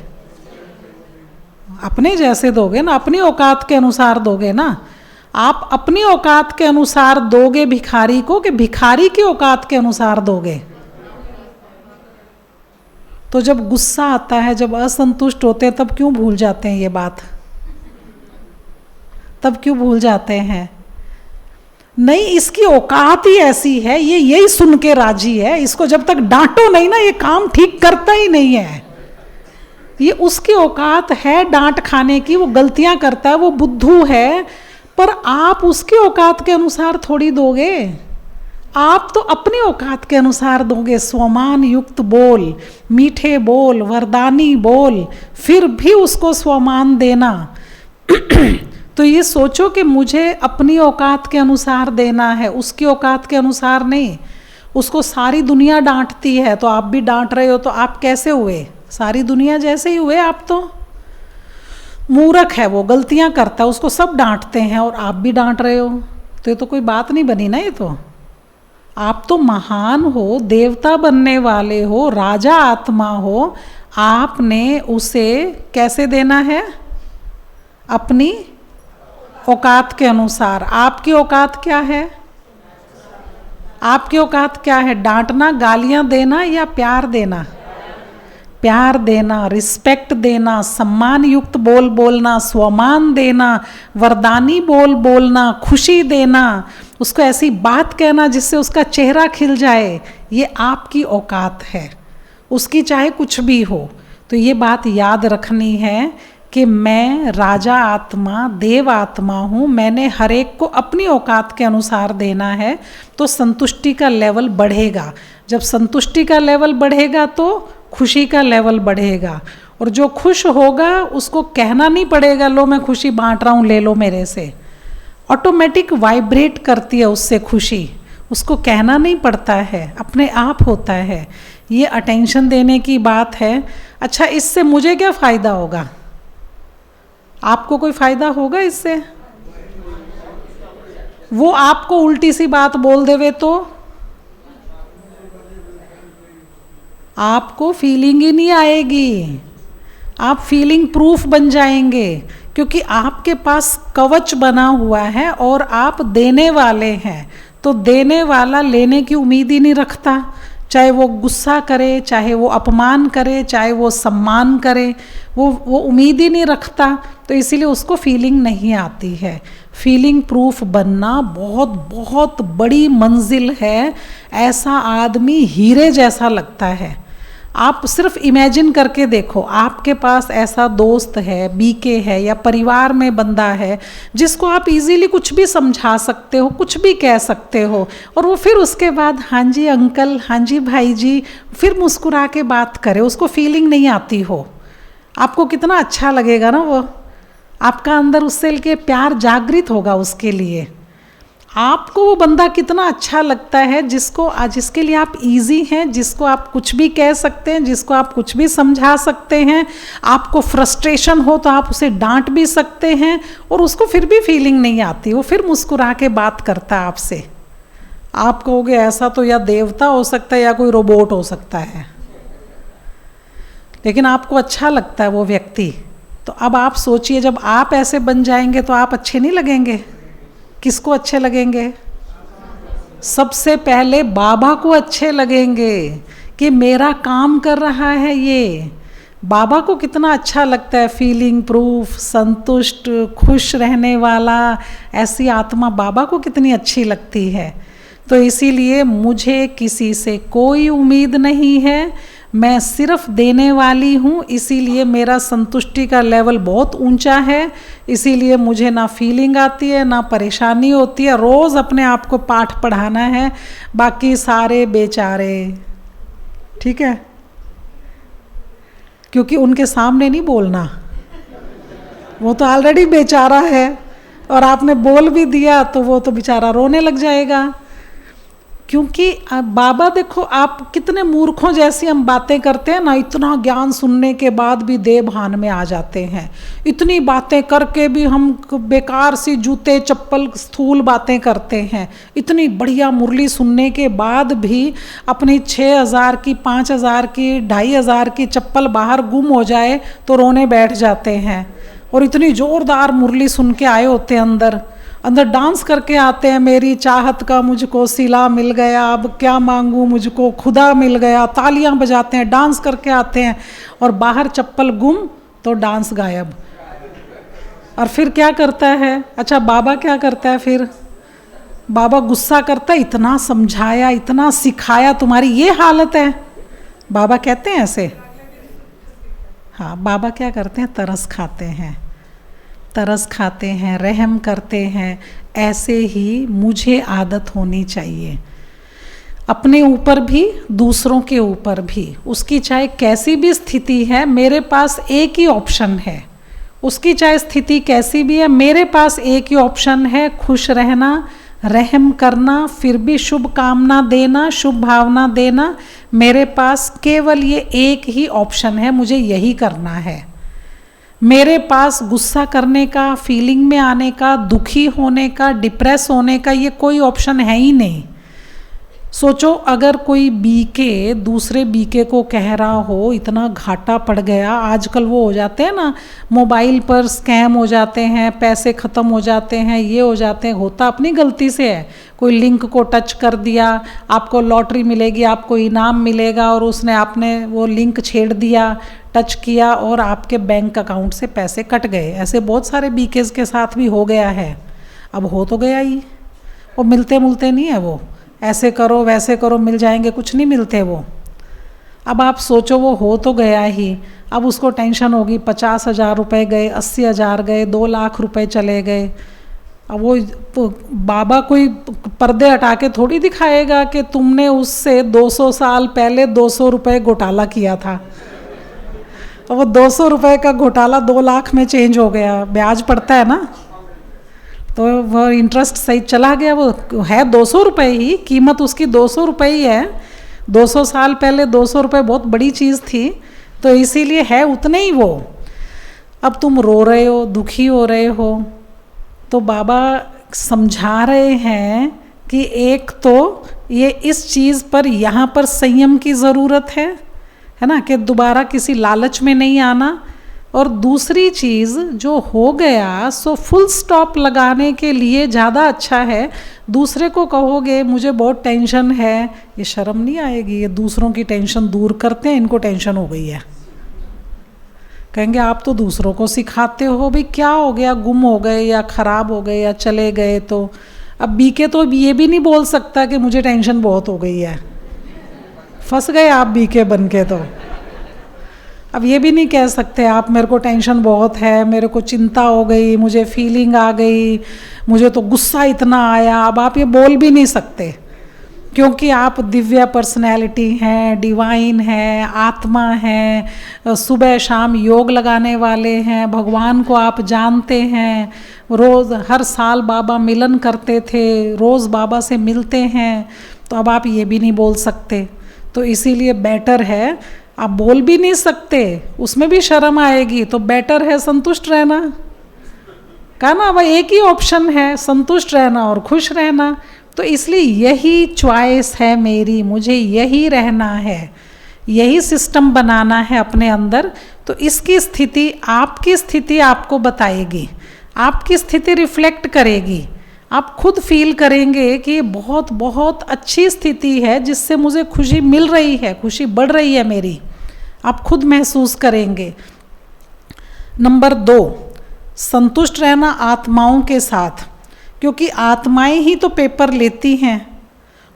अपने जैसे दोगे ना, अपनी औकात के अनुसार दोगे ना। आप अपनी औकात के अनुसार दोगे भिखारी को कि भिखारी की औकात के अनुसार दोगे? तो जब गुस्सा आता है, जब असंतुष्ट होते हैं, तब क्यों भूल जाते हैं ये बात? तब क्यों भूल जाते हैं? नहीं, इसकी औकात ही ऐसी है, ये यही सुन के राजी है, इसको जब तक डांटो नहीं ना ये काम ठीक करता ही नहीं है। ये उसकी औकात है डांट खाने की, वो गलतियां करता है, वो बुद्धू है, पर आप उसकी औकात के अनुसार थोड़ी दोगे। आप तो अपनी औकात के अनुसार दोगे। स्वमान युक्त बोल, मीठे बोल, वरदानी बोल, फिर भी उसको स्वमान देना। तो ये सोचो कि मुझे अपनी औकात के अनुसार देना है, उसकी औकात के अनुसार नहीं। उसको सारी दुनिया डांटती है तो आप भी डांट रहे हो, तो आप कैसे हुए? सारी दुनिया जैसे ही हुए आप तो। मूर्ख है वो, गलतियां करता है, उसको सब डांटते हैं और आप भी डांट रहे हो, तो ये तो कोई बात नहीं बनी ना। ये तो आप तो महान हो, देवता बनने वाले हो, राजा आत्मा हो, आपने उसे कैसे देना है? अपनी औकात के अनुसार। आपकी औकात क्या है? आपकी औकात क्या है? डांटना, गालियां देना या प्यार देना? प्यार देना, रिस्पेक्ट देना, सम्मान युक्त बोल बोलना, स्वमान देना, वरदानी बोल बोलना, खुशी देना, उसको ऐसी बात कहना जिससे उसका चेहरा खिल जाए, ये आपकी औकात है। उसकी चाहे कुछ भी हो। तो ये बात याद रखनी है कि मैं राजा आत्मा, देव आत्मा हूँ, मैंने हर एक को अपनी औकात के अनुसार देना है, तो संतुष्टि का लेवल बढ़ेगा। जब संतुष्टि का लेवल बढ़ेगा तो खुशी का लेवल बढ़ेगा, और जो खुश होगा उसको कहना नहीं पड़ेगा लो मैं खुशी बांट रहा हूँ, ले लो मेरे से। ऑटोमेटिक वाइब्रेट करती है उससे खुशी, उसको कहना नहीं पड़ता है, अपने आप होता है। ये अटेंशन देने की बात है। अच्छा, इससे मुझे क्या फ़ायदा होगा? आपको कोई फ़ायदा होगा इससे? वो आपको उल्टी सी बात बोल देवे तो आपको फीलिंग ही नहीं आएगी, आप फीलिंग प्रूफ बन जाएंगे, क्योंकि आपके पास कवच बना हुआ है और आप देने वाले हैं। तो देने वाला लेने की उम्मीद ही नहीं रखता, चाहे वो गुस्सा करे, चाहे वो अपमान करे, चाहे वो सम्मान करे, वो उम्मीद ही नहीं रखता। तो इसीलिए उसको फीलिंग नहीं आती है। फीलिंग प्रूफ बनना बहुत बहुत बड़ी मंजिल है। ऐसा आदमी हीरे जैसा लगता है। आप सिर्फ इमेजिन करके देखो, आपके पास ऐसा दोस्त है, बीके है, या परिवार में बंदा है जिसको आप इजीली कुछ भी समझा सकते हो, कुछ भी कह सकते हो, और वो फिर उसके बाद हाँ जी अंकल, हाँ जी भाई जी, फिर मुस्कुरा के बात करे, उसको फीलिंग नहीं आती हो। आपको कितना अच्छा लगेगा ना वो, आपका अंदर उससे लेके प्यार जागृत होगा उसके लिए। आपको वो बंदा कितना अच्छा लगता है जिसके लिए आप इजी हैं, जिसको आप कुछ भी कह सकते हैं, जिसको आप कुछ भी समझा सकते हैं। आपको फ्रस्ट्रेशन हो तो आप उसे डांट भी सकते हैं और उसको फिर भी फीलिंग नहीं आती, वो फिर मुस्कुरा के बात करता है आपसे। आप कहोगे ऐसा तो या देवता हो सकता है या कोई रोबोट हो सकता है, लेकिन आपको अच्छा लगता है वो व्यक्ति। तो अब आप सोचिए, जब आप ऐसे बन जाएंगे तो आप अच्छे नहीं लगेंगे। किसको अच्छे लगेंगे? सबसे पहले बाबा को अच्छे लगेंगे कि मेरा काम कर रहा है ये। बाबा को कितना अच्छा लगता है, फीलिंग प्रूफ, संतुष्ट, खुश रहने वाला, ऐसी आत्मा बाबा को कितनी अच्छी लगती है। तो इसीलिए मुझे किसी से कोई उम्मीद नहीं है, मैं सिर्फ देने वाली हूँ, इसीलिए मेरा संतुष्टि का लेवल बहुत ऊंचा है। इसीलिए मुझे ना फीलिंग आती है, ना परेशानी होती है। रोज़ अपने आप को पाठ पढ़ाना है, बाकी सारे बेचारे, ठीक है, क्योंकि उनके सामने नहीं बोलना, वो तो ऑलरेडी बेचारा है, और आपने बोल भी दिया तो वो तो बेचारा रोने लग जाएगा। क्योंकि बाबा देखो, आप कितने मूर्खों जैसी हम बातें करते हैं ना, इतना ज्ञान सुनने के बाद भी देह भान में आ जाते हैं, इतनी बातें करके भी हम बेकार सी जूते चप्पल स्थूल बातें करते हैं, इतनी बढ़िया मुरली सुनने के बाद भी अपनी 6,000 की 5,000 की 2,500 की चप्पल बाहर गुम हो जाए तो रोने बैठ जाते हैं। और इतनी ज़ोरदार मुरली सुन के आए होते हैं, अंदर अंदर डांस करके आते हैं, मेरी चाहत का मुझको सिला मिल गया, अब क्या मांगूं मुझको खुदा मिल गया, तालियां बजाते हैं, डांस करके आते हैं, और बाहर चप्पल गुम तो डांस गायब। और फिर क्या करता है? अच्छा, बाबा क्या करता है फिर? बाबा गुस्सा करता है, इतना समझाया, इतना सिखाया, तुम्हारी ये हालत है। बाबा कहते हैं ऐसे? हाँ, बाबा क्या करते हैं? तरस खाते हैं, तरस खाते हैं, रहम करते हैं। ऐसे ही मुझे आदत होनी चाहिए, अपने ऊपर भी दूसरों के ऊपर भी। उसकी चाहे कैसी भी स्थिति है, मेरे पास एक ही ऑप्शन है। उसकी चाहे स्थिति कैसी भी है, मेरे पास एक ही ऑप्शन है, खुश रहना, रहम करना, फिर भी शुभ कामना देना, शुभ भावना देना। मेरे पास केवल ये एक ही ऑप्शन है, मुझे यही करना है। मेरे पास गुस्सा करने का, फीलिंग में आने का, दुखी होने का, डिप्रेस होने का ये कोई ऑप्शन है ही नहीं। सोचो, अगर कोई बीके दूसरे बीके को कह रहा हो इतना घाटा पड़ गया, आजकल वो हो जाते हैं ना, मोबाइल पर स्कैम हो जाते हैं, पैसे ख़त्म हो जाते हैं, ये हो जाते हैं, होता अपनी गलती से है। कोई लिंक को टच कर दिया, आपको लॉटरी मिलेगी, आपको इनाम मिलेगा, और उसने आपने वो लिंक छेड़ दिया, टच किया, और आपके बैंक अकाउंट से पैसे कट गए। ऐसे बहुत सारे बीकेज के साथ भी हो गया है। अब हो तो गया ही, वो मिलते मुलते नहीं है, वो ऐसे करो वैसे करो मिल जाएंगे, कुछ नहीं मिलते वो। अब आप सोचो, वो हो तो गया ही, अब उसको टेंशन होगी, 50,000 रुपये गए, 80,000 गए, 2 लाख रुपए चले गए। अब वो बाबा कोई पर्दे हटा के थोड़ी दिखाएगा कि तुमने उससे 200 साल पहले 200 रुपये घोटाला किया था, और वो 200 रुपये का घोटाला 2 लाख में चेंज हो गया। ब्याज पड़ता है ना, तो वह इंटरेस्ट सही चला गया। वो है 200 रुपये ही, कीमत उसकी 200 रुपये ही है। 200 साल पहले 200 रुपये बहुत बड़ी चीज़ थी, तो इसीलिए है उतने ही वो। अब तुम रो रहे हो, दुखी हो रहे हो, तो बाबा समझा रहे हैं कि एक तो ये इस चीज़ पर, यहाँ पर संयम की ज़रूरत है ना, कि दोबारा किसी लालच में नहीं आना। और दूसरी चीज़, जो हो गया सो फुल स्टॉप लगाने के लिए ज़्यादा अच्छा है। दूसरे को कहोगे मुझे बहुत टेंशन है, ये शर्म नहीं आएगी? ये दूसरों की टेंशन दूर करते हैं, इनको टेंशन हो गई है। कहेंगे आप तो दूसरों को सिखाते हो, भाई क्या हो गया, गुम हो गए या ख़राब हो गए या चले गए तो। अब बीके तो ये भी नहीं बोल सकता कि मुझे टेंशन बहुत हो गई है, फंस गए आप बीके बन के। तो अब ये भी नहीं कह सकते आप मेरे को टेंशन बहुत है, मेरे को चिंता हो गई, मुझे फीलिंग आ गई, मुझे तो गुस्सा इतना आया। अब आप ये बोल भी नहीं सकते, क्योंकि आप दिव्य पर्सनैलिटी हैं, डिवाइन हैं, आत्मा हैं, सुबह शाम योग लगाने वाले हैं, भगवान को आप जानते हैं, रोज़ हर साल बाबा मिलन करते थे, रोज़ बाबा से मिलते हैं। तो अब आप ये भी नहीं बोल सकते। तो इसीलिए बेटर है, आप बोल भी नहीं सकते, उसमें भी शर्म आएगी, तो बेटर है संतुष्ट रहना। कहा ना, भाई एक ही ऑप्शन है, संतुष्ट रहना और खुश रहना। तो इसलिए यही चॉइस है मेरी, मुझे यही रहना है, यही सिस्टम बनाना है अपने अंदर। तो इसकी स्थिति, आपकी स्थिति आपको बताएगी, आपकी स्थिति रिफ्लेक्ट करेगी। आप खुद फील करेंगे कि ये बहुत बहुत अच्छी स्थिति है, जिससे मुझे खुशी मिल रही है, खुशी बढ़ रही है मेरी, आप खुद महसूस करेंगे। नंबर 2, संतुष्ट रहना आत्माओं के साथ, क्योंकि आत्माएं ही तो पेपर लेती हैं।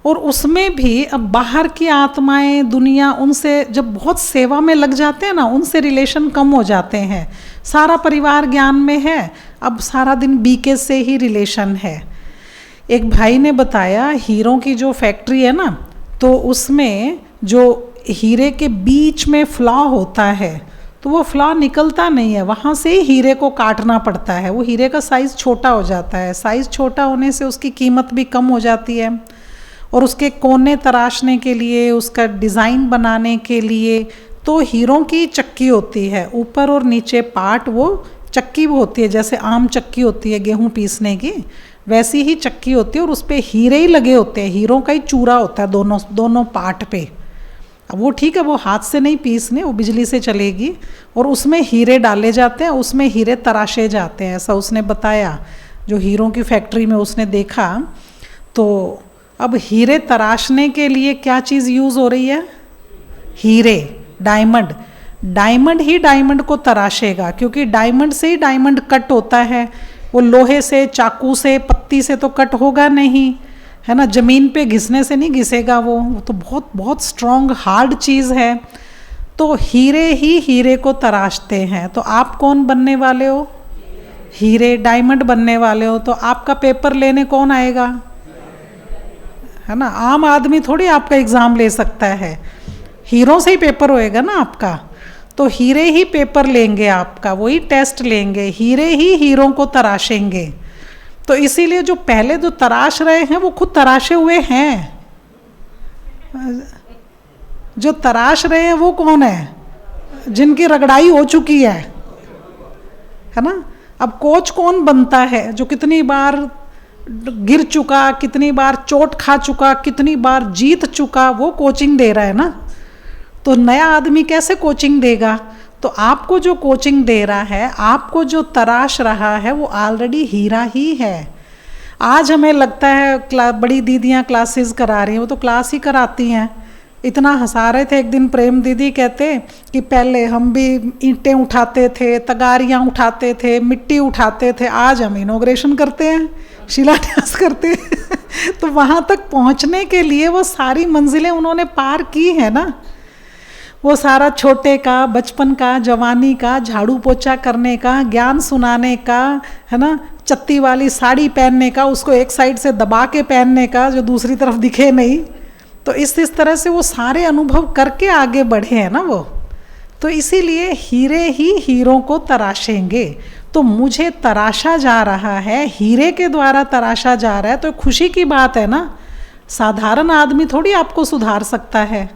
और उसमें भी अब बाहर की आत्माएं, दुनिया, उनसे जब बहुत सेवा में लग जाते हैं ना, उनसे रिलेशन कम हो जाते हैं। सारा परिवार ज्ञान में है, अब सारा दिन बीके से ही रिलेशन है। एक भाई ने बताया, हीरों की जो फैक्ट्री है ना, तो उसमें जो हीरे के बीच में फ्लॉ होता है, तो वो फ्लॉ निकलता नहीं है, वहाँ से ही हीरे को काटना पड़ता है। वो हीरे का साइज़ छोटा हो जाता है, साइज़ छोटा होने से उसकी कीमत भी कम हो जाती है, और उसके कोने तराशने के लिए, उसका डिज़ाइन बनाने के लिए तो हीरों की चक्की होती है, ऊपर और नीचे पार्ट वो चक्की वो होती है, जैसे आम चक्की होती है गेहूँ पीसने की, वैसी ही चक्की होती है, और उस पर हीरे ही लगे होते हैं, हीरों का ही चूरा होता है दोनों पार्ट पे। अब वो ठीक है, वो हाथ से नहीं पीसने, वो बिजली से चलेगी, और उसमें हीरे डाले जाते हैं, उसमें हीरे तराशे जाते हैं, ऐसा उसने बताया। जो हीरों की फैक्ट्री में उसने देखा, तो अब हीरे तराशने के लिए क्या चीज़ यूज़ हो रही है? हीरे, डायमंड। डायमंड ही डायमंड को तराशेगा, क्योंकि डायमंड से ही डायमंड कट होता है। वो लोहे से, चाकू से, पत्ती से तो कट होगा नहीं, है ना, ज़मीन पे घिसने से नहीं घिसेगा वो तो बहुत बहुत स्ट्रॉन्ग हार्ड चीज़ है। तो हीरे ही हीरे को तराशते हैं। तो आप कौन बनने वाले हो? हीरे, डायमंड बनने वाले हो। तो आपका पेपर लेने कौन आएगा? है ना, आम आदमी थोड़ी आपका एग्ज़ाम ले सकता है, हीरों से ही पेपर होएगा ना आपका। तो हीरे ही पेपर लेंगे आपका, वही टेस्ट लेंगे, हीरे ही हीरों को तराशेंगे। तो इसीलिए जो पहले जो तराश रहे हैं वो खुद तराशे हुए हैं। जो तराश रहे हैं वो कौन है? जिनकी रगड़ाई हो चुकी है ना। अब कोच कौन बनता है? जो कितनी बार गिर चुका, कितनी बार चोट खा चुका, कितनी बार जीत चुका, वो कोचिंग दे रहा है ना। तो नया आदमी कैसे कोचिंग देगा? तो आपको जो कोचिंग दे रहा है, आपको जो तराश रहा है, वो ऑलरेडी हीरा ही है। आज हमें लगता है बड़ी दीदियाँ क्लासेस करा रही हैं, वो तो क्लास ही कराती हैं। इतना हंसा रहे थे एक दिन प्रेम दीदी, कहते कि पहले हम भी ईंटें उठाते थे, तगारियाँ उठाते थे, मिट्टी उठाते थे, आज हम इनॉग्रेशन करते हैं, शिलान्यास करते हैं। तो वहाँ तक पहुँचने के लिए वो सारी मंजिलें उन्होंने पार की है ना। वो सारा छोटे का, बचपन का, जवानी का, झाड़ू पोछा करने का, ज्ञान सुनाने का, है ना, चत्ती वाली साड़ी पहनने का, उसको एक साइड से दबा के पहनने का जो दूसरी तरफ दिखे नहीं। तो इस तरह से वो सारे अनुभव करके आगे बढ़े हैं ना वो। तो इसीलिए हीरे ही हीरों को तराशेंगे। तो मुझे तराशा जा रहा है, हीरे के द्वारा तराशा जा रहा है, तो खुशी की बात है ना। साधारण आदमी थोड़ी आपको सुधार सकता है।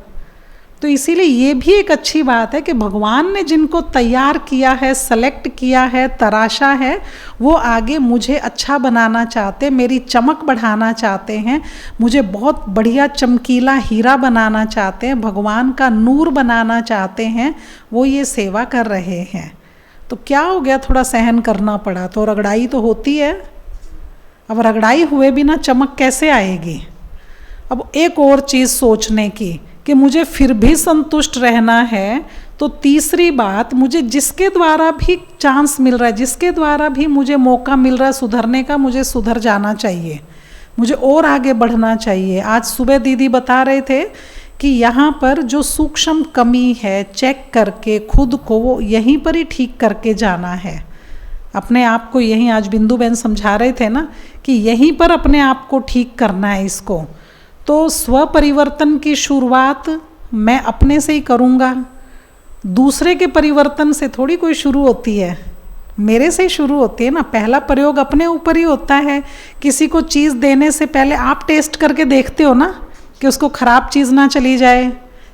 तो इसीलिए ये भी एक अच्छी बात है कि भगवान ने जिनको तैयार किया है, सेलेक्ट किया है, तराशा है, वो आगे मुझे अच्छा बनाना चाहते, मेरी चमक बढ़ाना चाहते हैं, मुझे बहुत बढ़िया चमकीला हीरा बनाना चाहते हैं, भगवान का नूर बनाना चाहते हैं, वो ये सेवा कर रहे हैं। तो क्या हो गया, थोड़ा सहन करना पड़ा, तो रगड़ाई तो होती है। अब रगड़ाई हुए बिना चमक कैसे आएगी? अब एक और चीज़ सोचने की कि मुझे फिर भी संतुष्ट रहना है, तो तीसरी बात, मुझे जिसके द्वारा भी चांस मिल रहा है, जिसके द्वारा भी मुझे मौका मिल रहा है सुधरने का, मुझे सुधर जाना चाहिए, मुझे और आगे बढ़ना चाहिए। आज सुबह दीदी बता रहे थे कि यहाँ पर जो सूक्ष्म कमी है, चेक करके खुद को यहीं पर ही ठीक करके जाना है। अपने आप को यहीं, आज बिंदु बहन समझा रहे थे ना, कि यहीं पर अपने आप को ठीक करना है इसको। तो स्व परिवर्तन की शुरुआत मैं अपने से ही करूँगा, दूसरे के परिवर्तन से थोड़ी कोई शुरू होती है, मेरे से ही शुरू होती है ना। पहला प्रयोग अपने ऊपर ही होता है। किसी को चीज़ देने से पहले आप टेस्ट करके देखते हो ना कि उसको ख़राब चीज़ ना चली जाए,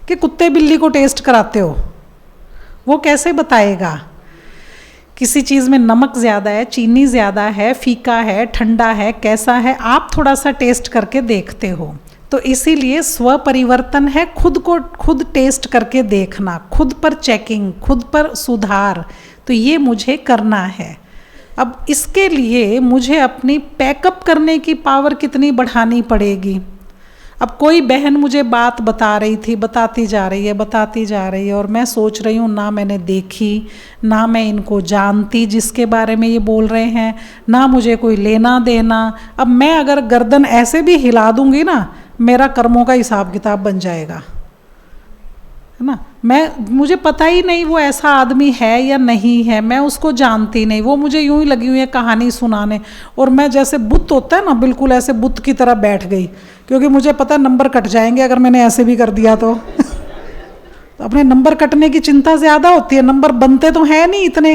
कि कुत्ते बिल्ली को टेस्ट कराते हो, वो कैसे बताएगा? किसी चीज़ में नमक ज़्यादा है, चीनी ज़्यादा है, फीका है, ठंडा है, कैसा है, आप थोड़ा सा टेस्ट करके देखते हो। तो इसीलिए स्व परिवर्तन है खुद को खुद टेस्ट करके देखना, खुद पर चेकिंग, खुद पर सुधार। तो ये मुझे करना है। अब इसके लिए मुझे अपनी पैकअप करने की पावर कितनी बढ़ानी पड़ेगी। अब कोई बहन मुझे बात बता रही थी, बताती जा रही है, और मैं सोच रही हूँ ना मैंने देखी, ना मैं इनको जानती जिसके बारे में ये बोल रहे हैं, ना मुझे कोई लेना देना। अब मैं अगर गर्दन ऐसे भी हिला दूंगी ना, मेरा कर्मों का हिसाब किताब बन जाएगा, है ना। मुझे पता ही नहीं वो ऐसा आदमी है या नहीं है, मैं उसको जानती नहीं, वो मुझे यूं ही लगी हुई है कहानी सुनाने, और मैं जैसे बुत होता है ना, बिल्कुल ऐसे बुत की तरह बैठ गई, क्योंकि मुझे पता नंबर कट जाएंगे अगर मैंने ऐसे भी कर दिया तो। तो अपने नंबर कटने की चिंता ज़्यादा होती है, नंबर बनते तो हैं नहीं इतने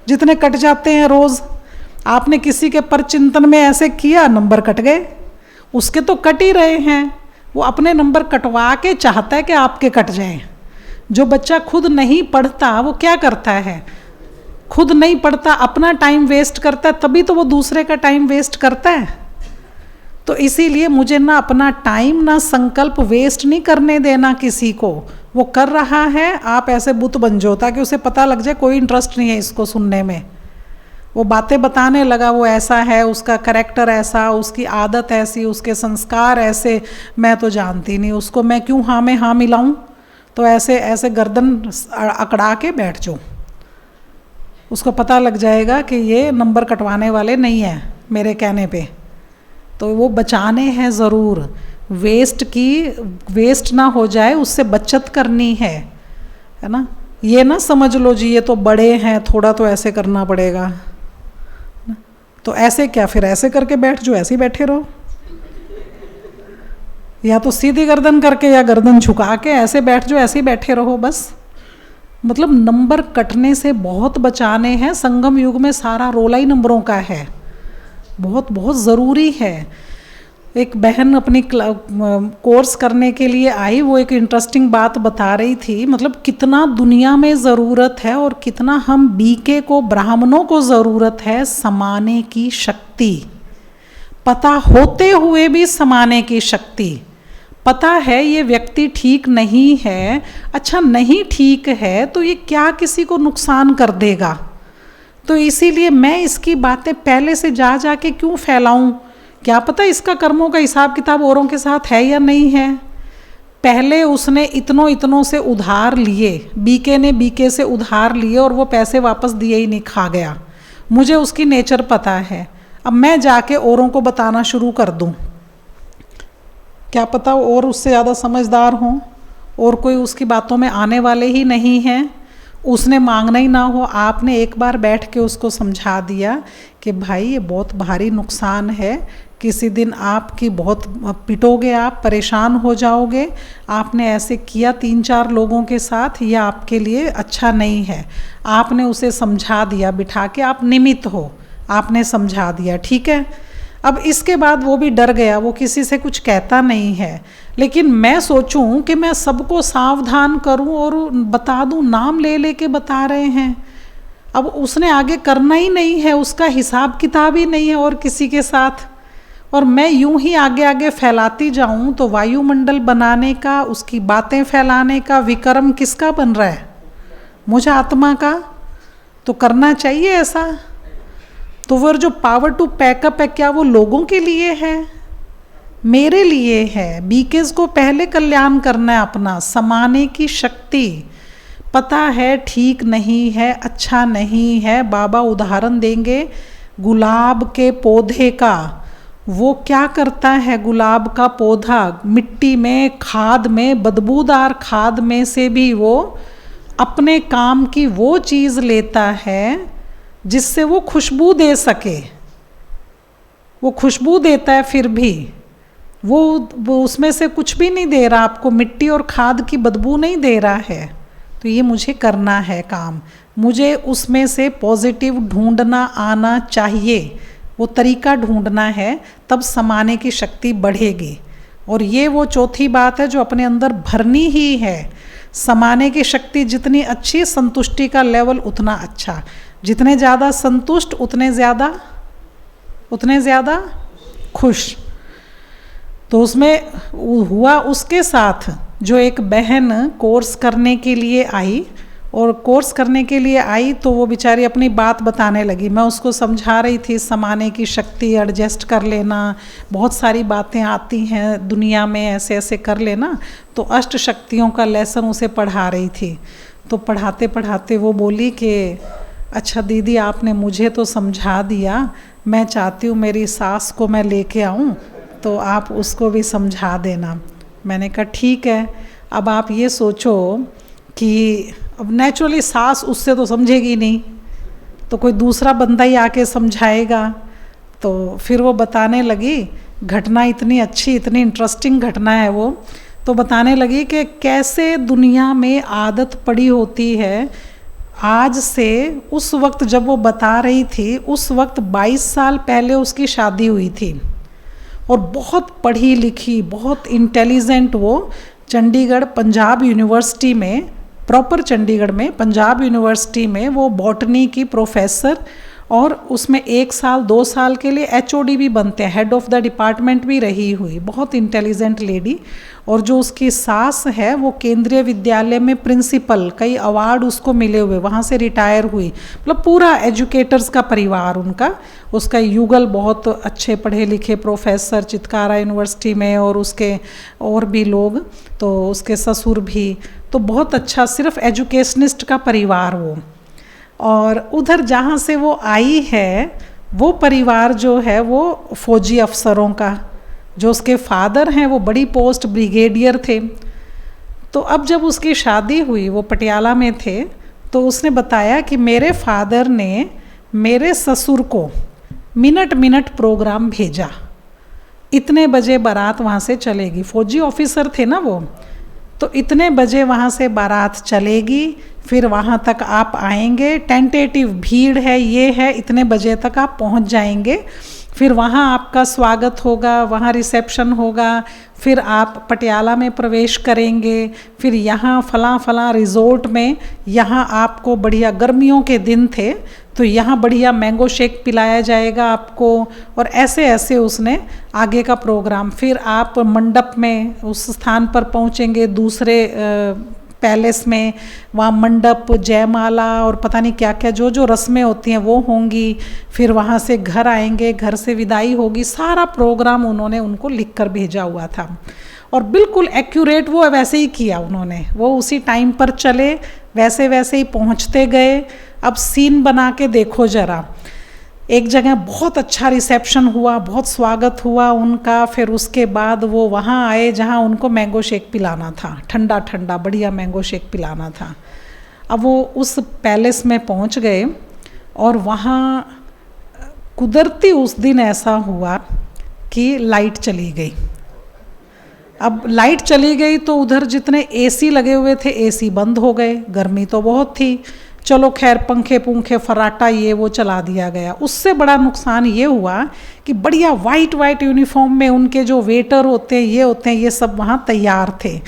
जितने कट जाते हैं रोज़। आपने किसी के परचिंतन में ऐसे किया, नंबर कट गए, उसके तो कट ही रहे हैं, वो अपने नंबर कटवा के चाहता है कि आपके कट जाए। जो बच्चा खुद नहीं पढ़ता वो क्या करता है, खुद नहीं पढ़ता, अपना टाइम वेस्ट करता है, तभी तो वो दूसरे का टाइम वेस्ट करता है। तो इसीलिए मुझे ना अपना टाइम ना संकल्प वेस्ट नहीं करने देना किसी को। वो कर रहा है, आप ऐसे बुत बन जाओ ताकि उसे पता लग जाए कोई इंटरेस्ट नहीं है इसको सुनने में। वो बातें बताने लगा, वो ऐसा है, उसका करैक्टर ऐसा, उसकी आदत ऐसी, उसके संस्कार ऐसे, मैं तो जानती नहीं उसको, मैं क्यों हाँ में हाँ मिलाऊं। तो ऐसे ऐसे गर्दन अकड़ा के बैठ जाओ, उसको पता लग जाएगा कि ये नंबर कटवाने वाले नहीं हैं मेरे कहने पे। तो वो बचाने हैं ज़रूर, वेस्ट ना हो जाए, उससे बचत करनी है ना। ये ना समझ लो जी ये तो बड़े हैं, थोड़ा तो ऐसे करना पड़ेगा। तो ऐसे क्या, फिर ऐसे करके बैठ जो, ऐसे ही बैठे रहो, या तो सीधी गर्दन करके या गर्दन झुका के ऐसे बैठ जो, ऐसे ही बैठे रहो बस। मतलब नंबर कटने से बहुत बचाने हैं। संगम युग में सारा रोला ही नंबरों का है, बहुत बहुत ज़रूरी है। एक बहन अपनी कोर्स करने के लिए आई, वो एक इंटरेस्टिंग बात बता रही थी, मतलब कितना दुनिया में ज़रूरत है और कितना हम बीके को, ब्राह्मणों को ज़रूरत है समाने की शक्ति, पता होते हुए भी समाने की शक्ति। पता है ये व्यक्ति ठीक नहीं है, अच्छा नहीं ठीक है तो ये क्या किसी को नुकसान कर देगा, तो इसीलिए मैं इसकी बातें पहले से जा के क्यों फैलाऊं, क्या पता इसका कर्मों का हिसाब किताब औरों के साथ है या नहीं है। पहले उसने इतनों से उधार लिए, बीके ने बीके से उधार लिए और वो पैसे वापस दिए ही नहीं, खा गया। मुझे उसकी नेचर पता है, अब मैं जाके औरों को बताना शुरू कर दूं, क्या पता और उससे ज़्यादा समझदार हों, और कोई उसकी बातों में आने वाले ही नहीं हैं, उसने मांगना ही ना हो। आपने एक बार बैठ के उसको समझा दिया कि भाई ये बहुत भारी नुकसान है, किसी दिन आपकी बहुत पिटोगे, आप परेशान हो जाओगे, आपने ऐसे किया 3-4 लोगों के साथ, ये आपके लिए अच्छा नहीं है। आपने उसे समझा दिया, बिठा के, आप निमित्त हो, आपने समझा दिया, ठीक है। अब इसके बाद वो भी डर गया, वो किसी से कुछ कहता नहीं है। लेकिन मैं सोचूं कि मैं सबको सावधान करूं और बता दूं, नाम ले लेके बता रहे हैं, अब उसने आगे करना ही नहीं है, उसका हिसाब किताब ही नहीं है और किसी के साथ, और मैं यूं ही आगे आगे फैलाती जाऊं तो वायुमंडल बनाने का, उसकी बातें फैलाने का विक्रम किसका बन रहा है, मुझे आत्मा का। तो करना चाहिए ऐसा। तो वो जो पावर टू पैकअप है, क्या वो लोगों के लिए है, मेरे लिए है। बीकेज को पहले कल्याण करना है अपना, समाने की शक्ति। पता है ठीक नहीं है, अच्छा नहीं है, बाबा उदाहरण देंगे गुलाब के पौधे का। वो क्या करता है, गुलाब का पौधा मिट्टी में, खाद में, बदबूदार खाद में से भी वो अपने काम की वो चीज़ लेता है जिससे वो खुशबू दे सके। वो खुशबू देता है, फिर भी वो उसमें से कुछ भी नहीं दे रहा आपको, मिट्टी और खाद की बदबू नहीं दे रहा है। तो ये मुझे करना है काम, मुझे उसमें से पॉजिटिव ढूंढना आना चाहिए, वो तरीका ढूंढना है, तब समाने की शक्ति बढ़ेगी। और ये वो चौथी बात है जो अपने अंदर भरनी ही है। समाने की शक्ति जितनी अच्छी, संतुष्टि का लेवल उतना अच्छा। जितने ज़्यादा संतुष्ट उतने ज़्यादा खुश। तो उसमें हुआ उसके साथ जो एक बहन कोर्स करने के लिए आई, और कोर्स करने के लिए आई तो वो बेचारी अपनी बात बताने लगी। मैं उसको समझा रही थी समाने की शक्ति, एडजस्ट कर लेना, बहुत सारी बातें आती हैं दुनिया में, ऐसे ऐसे कर लेना। तो अष्ट शक्तियों का लेसन उसे पढ़ा रही थी। तो पढ़ाते पढ़ाते वो बोली कि अच्छा दीदी आपने मुझे तो समझा दिया, मैं चाहती हूँ मेरी सास को मैं लेके आऊँ तो आप उसको भी समझा देना। मैंने कहा ठीक है। अब आप ये सोचो कि अब नेचुरली सास उससे तो समझेगी नहीं, तो कोई दूसरा बंदा ही आके समझाएगा। तो फिर वो बताने लगी, घटना इतनी अच्छी, इतनी इंटरेस्टिंग घटना है वो। तो बताने लगी कि कैसे दुनिया में आदत पड़ी होती है। आज से उस वक्त जब वो बता रही थी, उस वक्त 22 साल पहले उसकी शादी हुई थी और बहुत पढ़ी लिखी, बहुत इंटेलिजेंट वो चंडीगढ़ पंजाब यूनिवर्सिटी में, प्रॉपर चंडीगढ़ में पंजाब यूनिवर्सिटी में वो बॉटनी की प्रोफेसर, और उसमें 1 साल 2 साल के लिए HOD भी बनते हैं, हेड ऑफ द डिपार्टमेंट भी रही हुई, बहुत इंटेलिजेंट लेडी। और जो उसकी सास है वो केंद्रीय विद्यालय में प्रिंसिपल, कई अवार्ड उसको मिले हुए, वहाँ से रिटायर हुई। मतलब पूरा एजुकेटर्स का परिवार उनका। उसका युगल बहुत अच्छे पढ़े लिखे प्रोफेसर चितकारा यूनिवर्सिटी में, और उसके और भी लोग, तो उसके ससुर भी, तो बहुत अच्छा, सिर्फ एजुकेशनिस्ट का परिवार वो। और उधर जहाँ से वो आई है वो परिवार जो है वो फौजी अफसरों का, जो उसके फादर हैं वो बड़ी पोस्ट ब्रिगेडियर थे। तो अब जब उसकी शादी हुई, वो पटियाला में थे, तो उसने बताया कि मेरे फादर ने मेरे ससुर को मिनट मिनट प्रोग्राम भेजा, इतने बजे बारात वहाँ से चलेगी। फौजी ऑफिसर थे ना वो, तो इतने बजे वहाँ से बारात चलेगी, फिर वहाँ तक आप आएंगे, टेंटेटिव भीड़ है, ये है, इतने बजे तक आप पहुँच जाएंगे, फिर वहाँ आपका स्वागत होगा, वहाँ रिसेप्शन होगा, फिर आप पटियाला में प्रवेश करेंगे, फिर यहाँ फलां फलां रिजोर्ट में, यहाँ आपको बढ़िया, गर्मियों के दिन थे तो यहाँ बढ़िया मैंगो शेक पिलाया जाएगा आपको, और ऐसे ऐसे उसने आगे का प्रोग्राम। फिर आप मंडप में उस स्थान पर पहुँचेंगे, दूसरे पैलेस में, वहाँ मंडप, जयमाला और पता नहीं क्या क्या जो जो रस्में होती हैं वो होंगी। फिर वहाँ से घर आएंगे, घर से विदाई होगी, सारा प्रोग्राम उन्होंने उनको लिख कर भेजा हुआ था, और बिल्कुल एक्यूरेट वो वैसे ही किया उन्होंने। वो उसी टाइम पर चले, वैसे वैसे ही पहुँचते गए। अब सीन बना के देखो ज़रा, एक जगह बहुत अच्छा रिसेप्शन हुआ, बहुत स्वागत हुआ उनका, फिर उसके बाद वो वहाँ आए जहाँ उनको मैंगो शेक पिलाना था, ठंडा ठंडा बढ़िया मैंगो शेक पिलाना था। अब वो उस पैलेस में पहुँच गए, और वहाँ कुदरती उस दिन ऐसा हुआ कि लाइट चली गई। अब लाइट चली गई तो उधर जितने AC लगे हुए थे AC बंद हो गए, गर्मी तो बहुत थी। चलो खैर, पंखे पुंखे फराटा ये वो चला दिया गया। उससे बड़ा नुकसान ये हुआ कि बढ़िया वाइट यूनिफॉर्म में उनके जो वेटर होते हैं, ये होते हैं, ये सब वहाँ तैयार थे।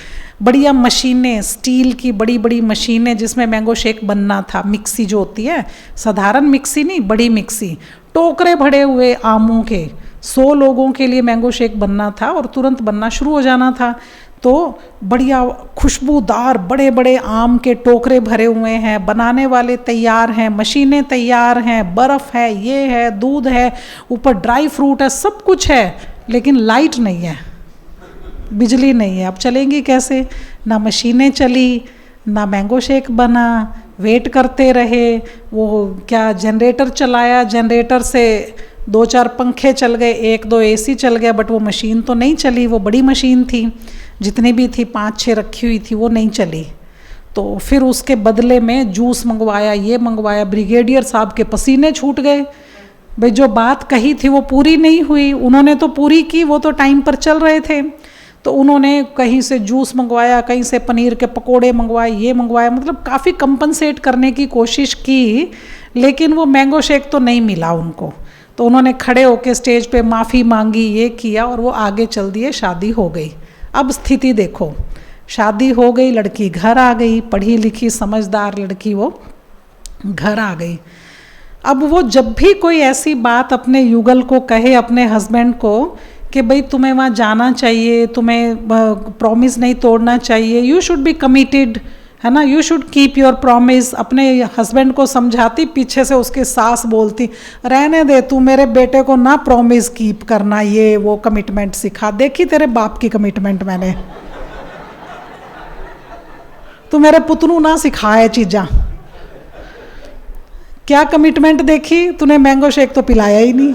बढ़िया मशीनें, स्टील की बड़ी बड़ी मशीनें जिसमें मैंगो शेक बनना था, मिक्सी जो होती है, साधारण मिक्सी नहीं, बड़ी मिक्सी, टोकरे भरे हुए आमों के, 100 लोगों के लिए मैंगो शेक बनना था और तुरंत बनना शुरू हो जाना था। तो बढ़िया खुशबूदार बड़े बड़े आम के टोकरे भरे हुए हैं, बनाने वाले तैयार हैं, मशीनें तैयार हैं, बर्फ़ है, ये है, दूध है, ऊपर ड्राई फ्रूट है, सब कुछ है, लेकिन लाइट नहीं है, बिजली नहीं है। अब चलेंगी कैसे? ना मशीनें चली, ना मैंगो शेक बना, वेट करते रहे। वो क्या जनरेटर चलाया, जनरेटर से 2-4 पंखे चल गए, 1-2 AC चल गया, बट वो मशीन तो नहीं चली। वो बड़ी मशीन थी, जितनी भी थी 5-6 रखी हुई थी, वो नहीं चली। तो फिर उसके बदले में जूस मंगवाया, ये मंगवाया। ब्रिगेडियर साहब के पसीने छूट गए, भाई जो बात कही थी वो पूरी नहीं हुई। उन्होंने तो पूरी की, वो तो टाइम पर चल रहे थे। तो उन्होंने कहीं से जूस मंगवाया, कहीं से पनीर के पकोड़े मंगवाए, ये मंगवाया, मतलब काफ़ी कंपनसेट करने की कोशिश की, लेकिन वो मैंगो शेक तो नहीं मिला उनको। तो उन्होंने खड़े होकर स्टेज पे माफ़ी मांगी, ये किया, और वो आगे चल दिए। शादी हो गई। अब स्थिति देखो, शादी हो गई, लड़की घर आ गई, पढ़ी लिखी समझदार लड़की वो घर आ गई। अब वो जब भी कोई ऐसी बात अपने युगल को कहे, अपने हस्बैंड को, कि भाई तुम्हें वहाँ जाना चाहिए, तुम्हें प्रॉमिस नहीं तोड़ना चाहिए, यू शुड बी कमिटेड, है ना, you should keep your promise, अपने हस्बैंड को समझाती, पीछे से उसकी सास बोलती, रहने दे तू, मेरे बेटे को ना प्रॉमिस कीप करना, ये वो कमिटमेंट सिखा, देखी तेरे बाप की कमिटमेंट मैंने, तू मेरे पुतनू ना सिखाए चीज़ा, क्या कमिटमेंट देखी तूने, मैंगो शेक तो पिलाया ही नहीं।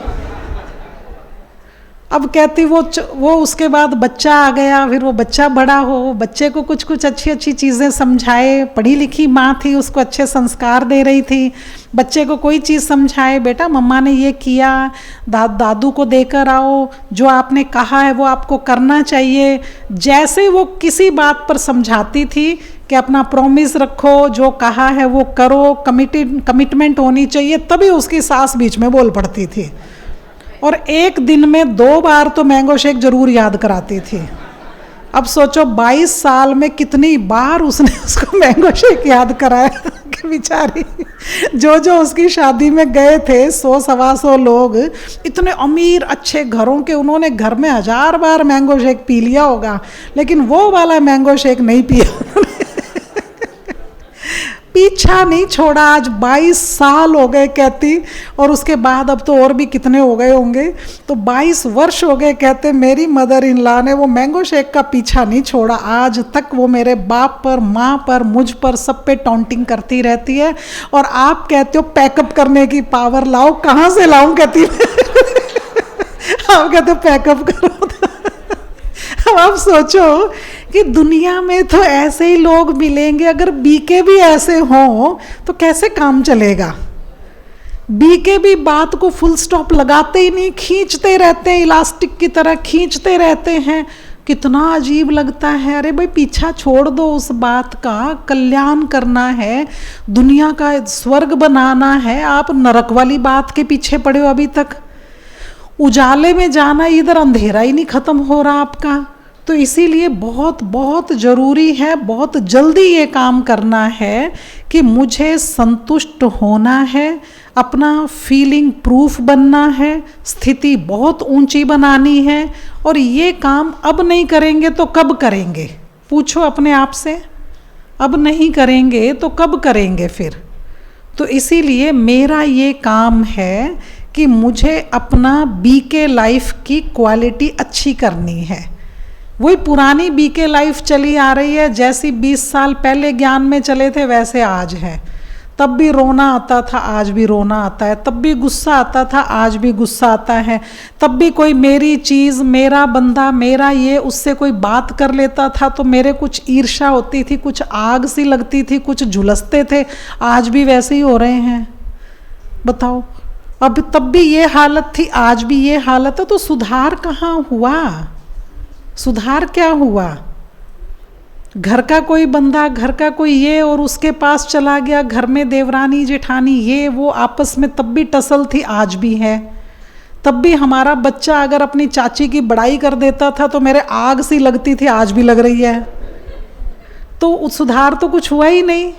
अब कहती वो उसके बाद बच्चा आ गया, फिर वो बच्चा बड़ा हो, बच्चे को कुछ कुछ अच्छी अच्छी चीज़ें समझाए, पढ़ी लिखी माँ थी, उसको अच्छे संस्कार दे रही थी, बच्चे को कोई चीज़ समझाए, बेटा मम्मा ने ये किया, दादू को देकर आओ, जो आपने कहा है वो आपको करना चाहिए। जैसे वो किसी बात पर समझाती थी कि अपना प्रॉमिस रखो, जो कहा है वो करो, कमिटमेंट होनी चाहिए, तभी उसकी सास बीच में बोल पड़ती थी। और एक दिन में 2 बार तो मैंगो शेक जरूर याद कराती थी। अब सोचो 22 साल में कितनी बार उसने उसको मैंगो शेक याद कराया कि बेचारी जो उसकी शादी में गए थे 100-125 लोग, इतने अमीर अच्छे घरों के, उन्होंने घर में 1000 बार मैंगो शेक पी लिया होगा, लेकिन वो वाला मैंगो शेक नहीं पिया उन्होंने। पीछा नहीं छोड़ा। आज 22 साल हो गए कहती, और उसके बाद अब तो और भी कितने हो गए होंगे, तो 22 वर्ष हो गए कहते, मेरी मदर इन लॉ ने वो मैंगो शेक का पीछा नहीं छोड़ा। आज तक वो मेरे बाप पर, माँ पर, मुझ पर, सब पे टॉन्टिंग करती रहती है। और आप कहते हो पैकअप करने की पावर लाओ, कहाँ से लाऊं कहती आप कहते हो पैकअप करो। अब आप सोचो कि दुनिया में तो ऐसे ही लोग मिलेंगे, अगर बीके भी ऐसे हों तो कैसे काम चलेगा। बीके भी बात को फुल स्टॉप लगाते ही नहीं, खींचते रहते हैं, इलास्टिक की तरह खींचते रहते हैं। कितना अजीब लगता है। अरे भाई पीछा छोड़ दो उस बात का, कल्याण करना है, दुनिया का स्वर्ग बनाना है, आप नरक वाली बात के पीछे पड़े हो अभी तक। उजाले में जाना, इधर अंधेरा ही नहीं खत्म हो रहा आपका। तो इसीलिए बहुत बहुत ज़रूरी है, बहुत जल्दी ये काम करना है कि मुझे संतुष्ट होना है, अपना फीलिंग प्रूफ बनना है, स्थिति बहुत ऊंची बनानी है। और ये काम अब नहीं करेंगे तो कब करेंगे, पूछो अपने आप से। अब नहीं करेंगे तो कब करेंगे फिर। तो इसीलिए मेरा ये काम है कि मुझे अपना बीके लाइफ की क्वालिटी अच्छी करनी है। वही पुरानी बीके लाइफ चली आ रही है, जैसी 20 साल पहले ज्ञान में चले थे वैसे आज है। तब भी रोना आता था, आज भी रोना आता है। तब भी गुस्सा आता था, आज भी गुस्सा आता है। तब भी कोई मेरी चीज़, मेरा बंदा, मेरा ये, उससे कोई बात कर लेता था तो मेरे कुछ ईर्ष्या होती थी, कुछ आग सी लगती थी, कुछ झुलसते थे। आज भी वैसे ही हो रहे हैं। बताओ, अब तब भी ये हालत थी, आज भी ये हालत है, तो सुधार कहाँ हुआ? सुधार क्या हुआ? घर का कोई बंदा, घर का कोई ये, और उसके पास चला गया, घर में देवरानी जेठानी ये वो आपस में तब भी टसल थी, आज भी है। तब भी हमारा बच्चा अगर अपनी चाची की बड़ाई कर देता था तो मेरे आग सी लगती थी, आज भी लग रही है। तो सुधार तो कुछ हुआ ही नहीं।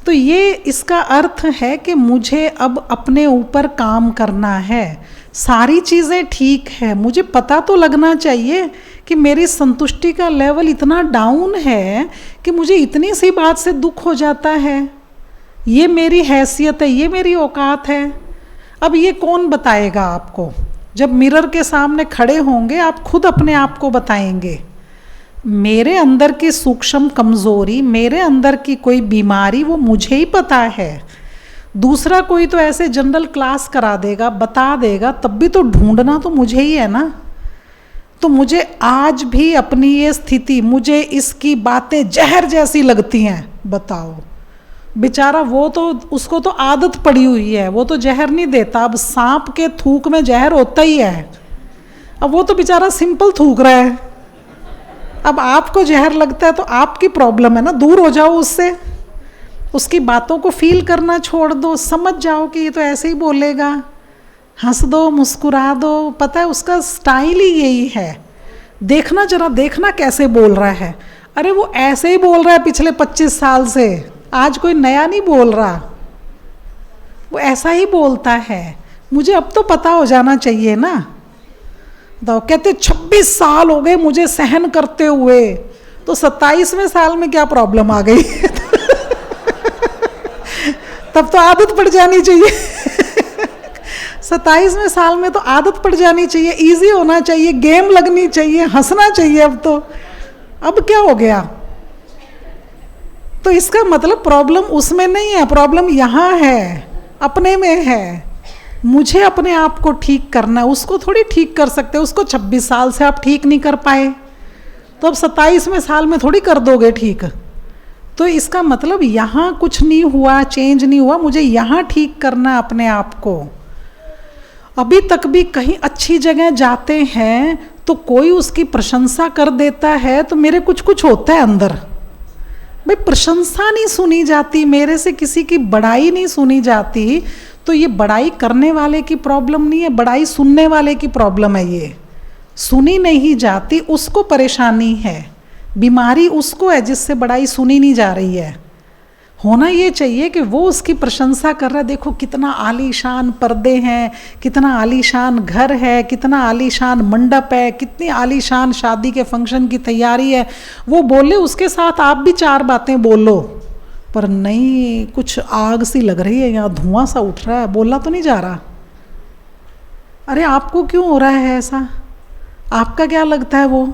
तो ये इसका अर्थ है कि मुझे अब अपने ऊपर काम करना है। सारी चीज़ें ठीक है, मुझे पता तो लगना चाहिए कि मेरी संतुष्टि का लेवल इतना डाउन है कि मुझे इतनी सी बात से दुख हो जाता है। ये मेरी हैसियत है, ये मेरी औकात है। अब ये कौन बताएगा आपको? जब मिरर के सामने खड़े होंगे आप खुद अपने आप को बताएंगे। मेरे अंदर की सूक्ष्म कमज़ोरी, मेरे अंदर की कोई बीमारी, वो मुझे ही पता है। दूसरा कोई तो ऐसे जनरल क्लास करा देगा, बता देगा, तब भी तो ढूंढना तो मुझे ही है ना। तो मुझे आज भी अपनी ये स्थिति, मुझे इसकी बातें जहर जैसी लगती हैं। बताओ, बेचारा वो तो, उसको तो आदत पड़ी हुई है, वो तो जहर नहीं देता। अब सांप के थूक में जहर होता ही है, अब वो तो बेचारा सिंपल थूक रहा है। अब आपको जहर लगता है तो आपकी प्रॉब्लम है ना, दूर हो जाओ उससे। उसकी बातों को फील करना छोड़ दो, समझ जाओ कि ये तो ऐसे ही बोलेगा, हंस दो, मुस्कुरा दो। पता है उसका स्टाइल ही यही है। देखना, जरा देखना कैसे बोल रहा है। अरे वो ऐसे ही बोल रहा है पिछले 25 साल से, आज कोई नया नहीं बोल रहा, वो ऐसा ही बोलता है। मुझे अब तो पता हो जाना चाहिए ना। बताओ, कहते 26 साल हो गए मुझे सहन करते हुए, तो 27वें साल में क्या प्रॉब्लम आ गई? तब तो आदत पड़ जानी चाहिए। 27वें साल में तो आदत पड़ जानी चाहिए, इजी होना चाहिए, गेम लगनी चाहिए, हंसना चाहिए। अब क्या हो गया? तो इसका मतलब प्रॉब्लम उसमें नहीं है, प्रॉब्लम यहाँ है, अपने में है। मुझे अपने आप को ठीक करना है, उसको थोड़ी ठीक कर सकते। उसको 26 साल से आप ठीक नहीं कर पाए, तो अब 27वें साल में थोड़ी कर दोगे ठीक। तो इसका मतलब यहाँ कुछ नहीं हुआ, चेंज नहीं हुआ, मुझे यहाँ ठीक करना अपने आप को। अभी तक भी कहीं अच्छी जगह जाते हैं तो कोई उसकी प्रशंसा कर देता है तो मेरे कुछ कुछ होता है अंदर। भाई प्रशंसा नहीं सुनी जाती, मेरे से किसी की बड़ाई नहीं सुनी जाती, तो ये बड़ाई करने वाले की प्रॉब्लम नहीं है, बड़ाई सुनने वाले की प्रॉब्लम है। ये सुनी नहीं जाती, उसको परेशानी है, बीमारी उसको है जिससे बड़ाई सुनी नहीं जा रही है। होना ये चाहिए कि वो उसकी प्रशंसा कर रहा है, देखो कितना आलीशान पर्दे हैं, कितना आलीशान घर है, कितना आलीशान मंडप है, कितनी आलीशान शादी के फंक्शन की तैयारी है। वो बोले, उसके साथ आप भी 4 बातें बोलो, पर नहीं, कुछ आग सी लग रही है यहाँ, धुआं सा उठ रहा है, बोला तो नहीं जा रहा। अरे आपको क्यों हो रहा है ऐसा, आपका क्या लगता है वो?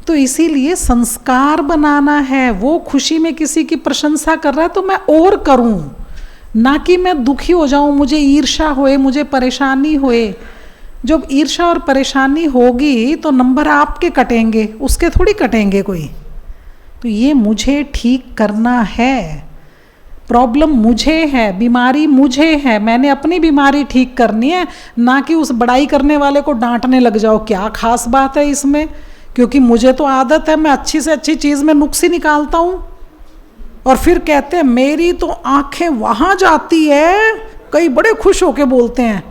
तो इसीलिए संस्कार बनाना है। वो खुशी में किसी की प्रशंसा कर रहा है तो मैं और करूं, ना कि मैं दुखी हो जाऊं, मुझे ईर्ष्या होए, मुझे परेशानी होए। जब ईर्ष्या और परेशानी होगी तो नंबर आपके कटेंगे, उसके थोड़ी कटेंगे कोई। तो ये मुझे ठीक करना है, प्रॉब्लम मुझे है, बीमारी मुझे है, मैंने अपनी बीमारी ठीक करनी है, ना कि उस बड़ाई करने वाले को डांटने लग जाओ। क्या खास बात है इसमें, क्योंकि मुझे तो आदत है, मैं अच्छी से अच्छी चीज़ में नुक्स ही निकालता हूँ। और फिर कहते हैं मेरी तो आंखें वहाँ जाती है, कई बड़े खुश होके बोलते हैं,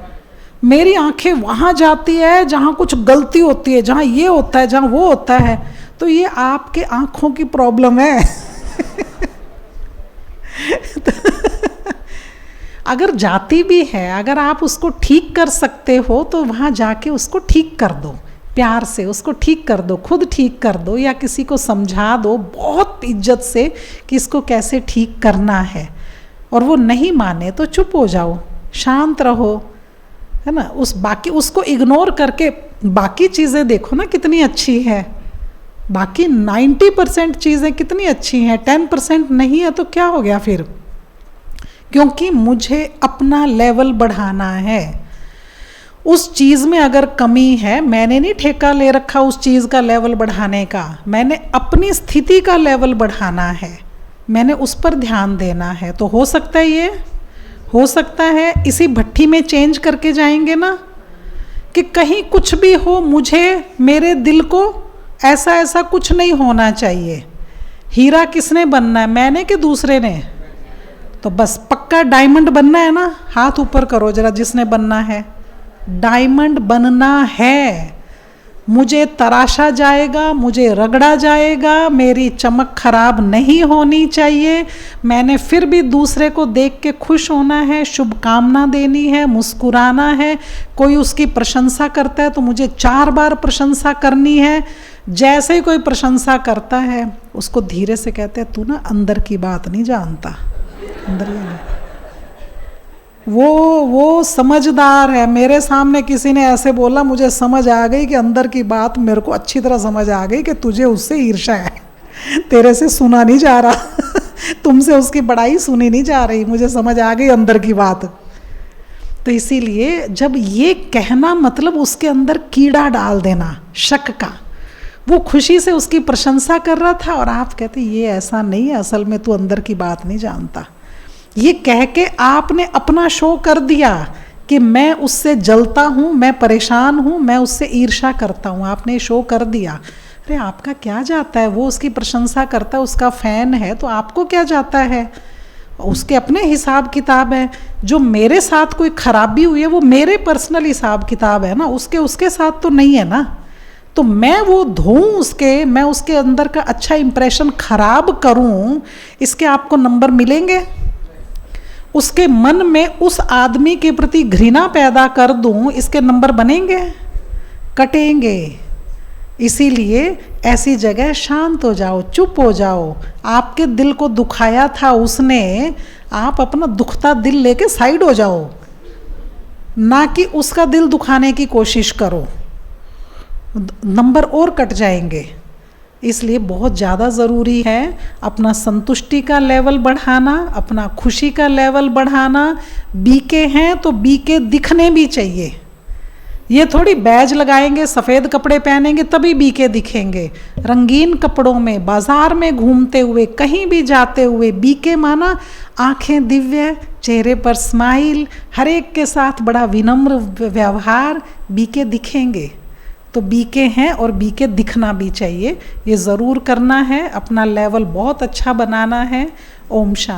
मेरी आंखें वहाँ जाती है जहाँ कुछ गलती होती है, जहाँ ये होता है, जहाँ वो होता है। तो ये आपके आँखों की प्रॉब्लम है। अगर जाती भी है, अगर आप उसको ठीक कर सकते हो तो वहाँ जाके उसको ठीक कर दो, प्यार से उसको ठीक कर दो, खुद ठीक कर दो, या किसी को समझा दो बहुत इज्जत से कि इसको कैसे ठीक करना है। और वो नहीं माने तो चुप हो जाओ, शांत रहो, है ना। उस बाकी उसको इग्नोर करके बाकी चीज़ें देखो ना कितनी अच्छी है, बाकी 90% चीज़ें कितनी अच्छी हैं, 10% नहीं है तो क्या हो गया फिर? क्योंकि मुझे अपना लेवल बढ़ाना है। उस चीज़ में अगर कमी है, मैंने नहीं ठेका ले रखा उस चीज़ का लेवल बढ़ाने का, मैंने अपनी स्थिति का लेवल बढ़ाना है, मैंने उस पर ध्यान देना है। तो हो सकता है, ये हो सकता है इसी भट्टी में चेंज करके जाएंगे ना, कि कहीं कुछ भी हो, मुझे मेरे दिल को ऐसा ऐसा कुछ नहीं होना चाहिए। हीरा किसने बनना है, मैंने कि दूसरे ने? तो बस पक्का डायमंड बनना है ना, हाथ ऊपर करो जरा जिसने बनना है। डायमंड बनना है, मुझे तराशा जाएगा, मुझे रगड़ा जाएगा, मेरी चमक खराब नहीं होनी चाहिए, मैंने फिर भी दूसरे को देख के खुश होना है, शुभकामना देनी है, मुस्कुराना है। कोई उसकी प्रशंसा करता है तो मुझे 4 बार प्रशंसा करनी है। जैसे ही कोई प्रशंसा करता है उसको धीरे से कहते हैं, तू ना अंदर की बात नहीं जानता, अंदर ही नहीं। वो समझदार है। मेरे सामने किसी ने ऐसे बोला, मुझे समझ आ गई कि अंदर की बात मेरे को अच्छी तरह समझ आ गई कि तुझे उससे ईर्ष्या है, तेरे से सुना नहीं जा रहा, तुमसे उसकी बड़ाई सुनी नहीं जा रही, मुझे समझ आ गई अंदर की बात। तो इसीलिए जब ये कहना मतलब उसके अंदर कीड़ा डाल देना शक का। वो खुशी से उसकी प्रशंसा कर रहा था और आप कहते ये ऐसा नहीं है, असल में तू अंदर की बात नहीं जानता। ये कह के आपने अपना शो कर दिया कि मैं उससे जलता हूँ, मैं परेशान हूँ, मैं उससे ईर्ष्या करता हूँ, आपने शो कर दिया। अरे आपका क्या जाता है, वो उसकी प्रशंसा करता है, उसका फैन है, तो आपको क्या जाता है? उसके अपने हिसाब किताब है। जो मेरे साथ कोई खराबी हुई है वो मेरे पर्सनल हिसाब किताब है ना, उसके साथ तो नहीं है ना। तो मैं वो धोऊं उसके, मैं उसके अंदर का अच्छा इंप्रेशन खराब करूं, इसके आपको नंबर मिलेंगे? उसके मन में उस आदमी के प्रति घृणा पैदा कर दूं, इसके नंबर बनेंगे? कटेंगे। इसीलिए ऐसी जगह शांत हो जाओ, चुप हो जाओ। आपके दिल को दुखाया था उसने, आप अपना दुखता दिल लेके साइड हो जाओ, ना कि उसका दिल दुखाने की कोशिश करो, नंबर और कट जाएंगे। इसलिए बहुत ज़्यादा ज़रूरी है अपना संतुष्टि का लेवल बढ़ाना, अपना खुशी का लेवल बढ़ाना। बीके हैं तो बीके दिखने भी चाहिए। ये थोड़ी बैज लगाएंगे, सफ़ेद कपड़े पहनेंगे तभी बीके दिखेंगे। रंगीन कपड़ों में, बाजार में घूमते हुए, कहीं भी जाते हुए बीके माना आंखें दिव्य, चेहरे पर स्माइल, हर एक के साथ बड़ा विनम्र व्यवहार, बीके दिखेंगे। तो बीके हैं और बीके दिखना भी चाहिए। ये ज़रूर करना है, अपना लेवल बहुत अच्छा बनाना है। ओम शांति।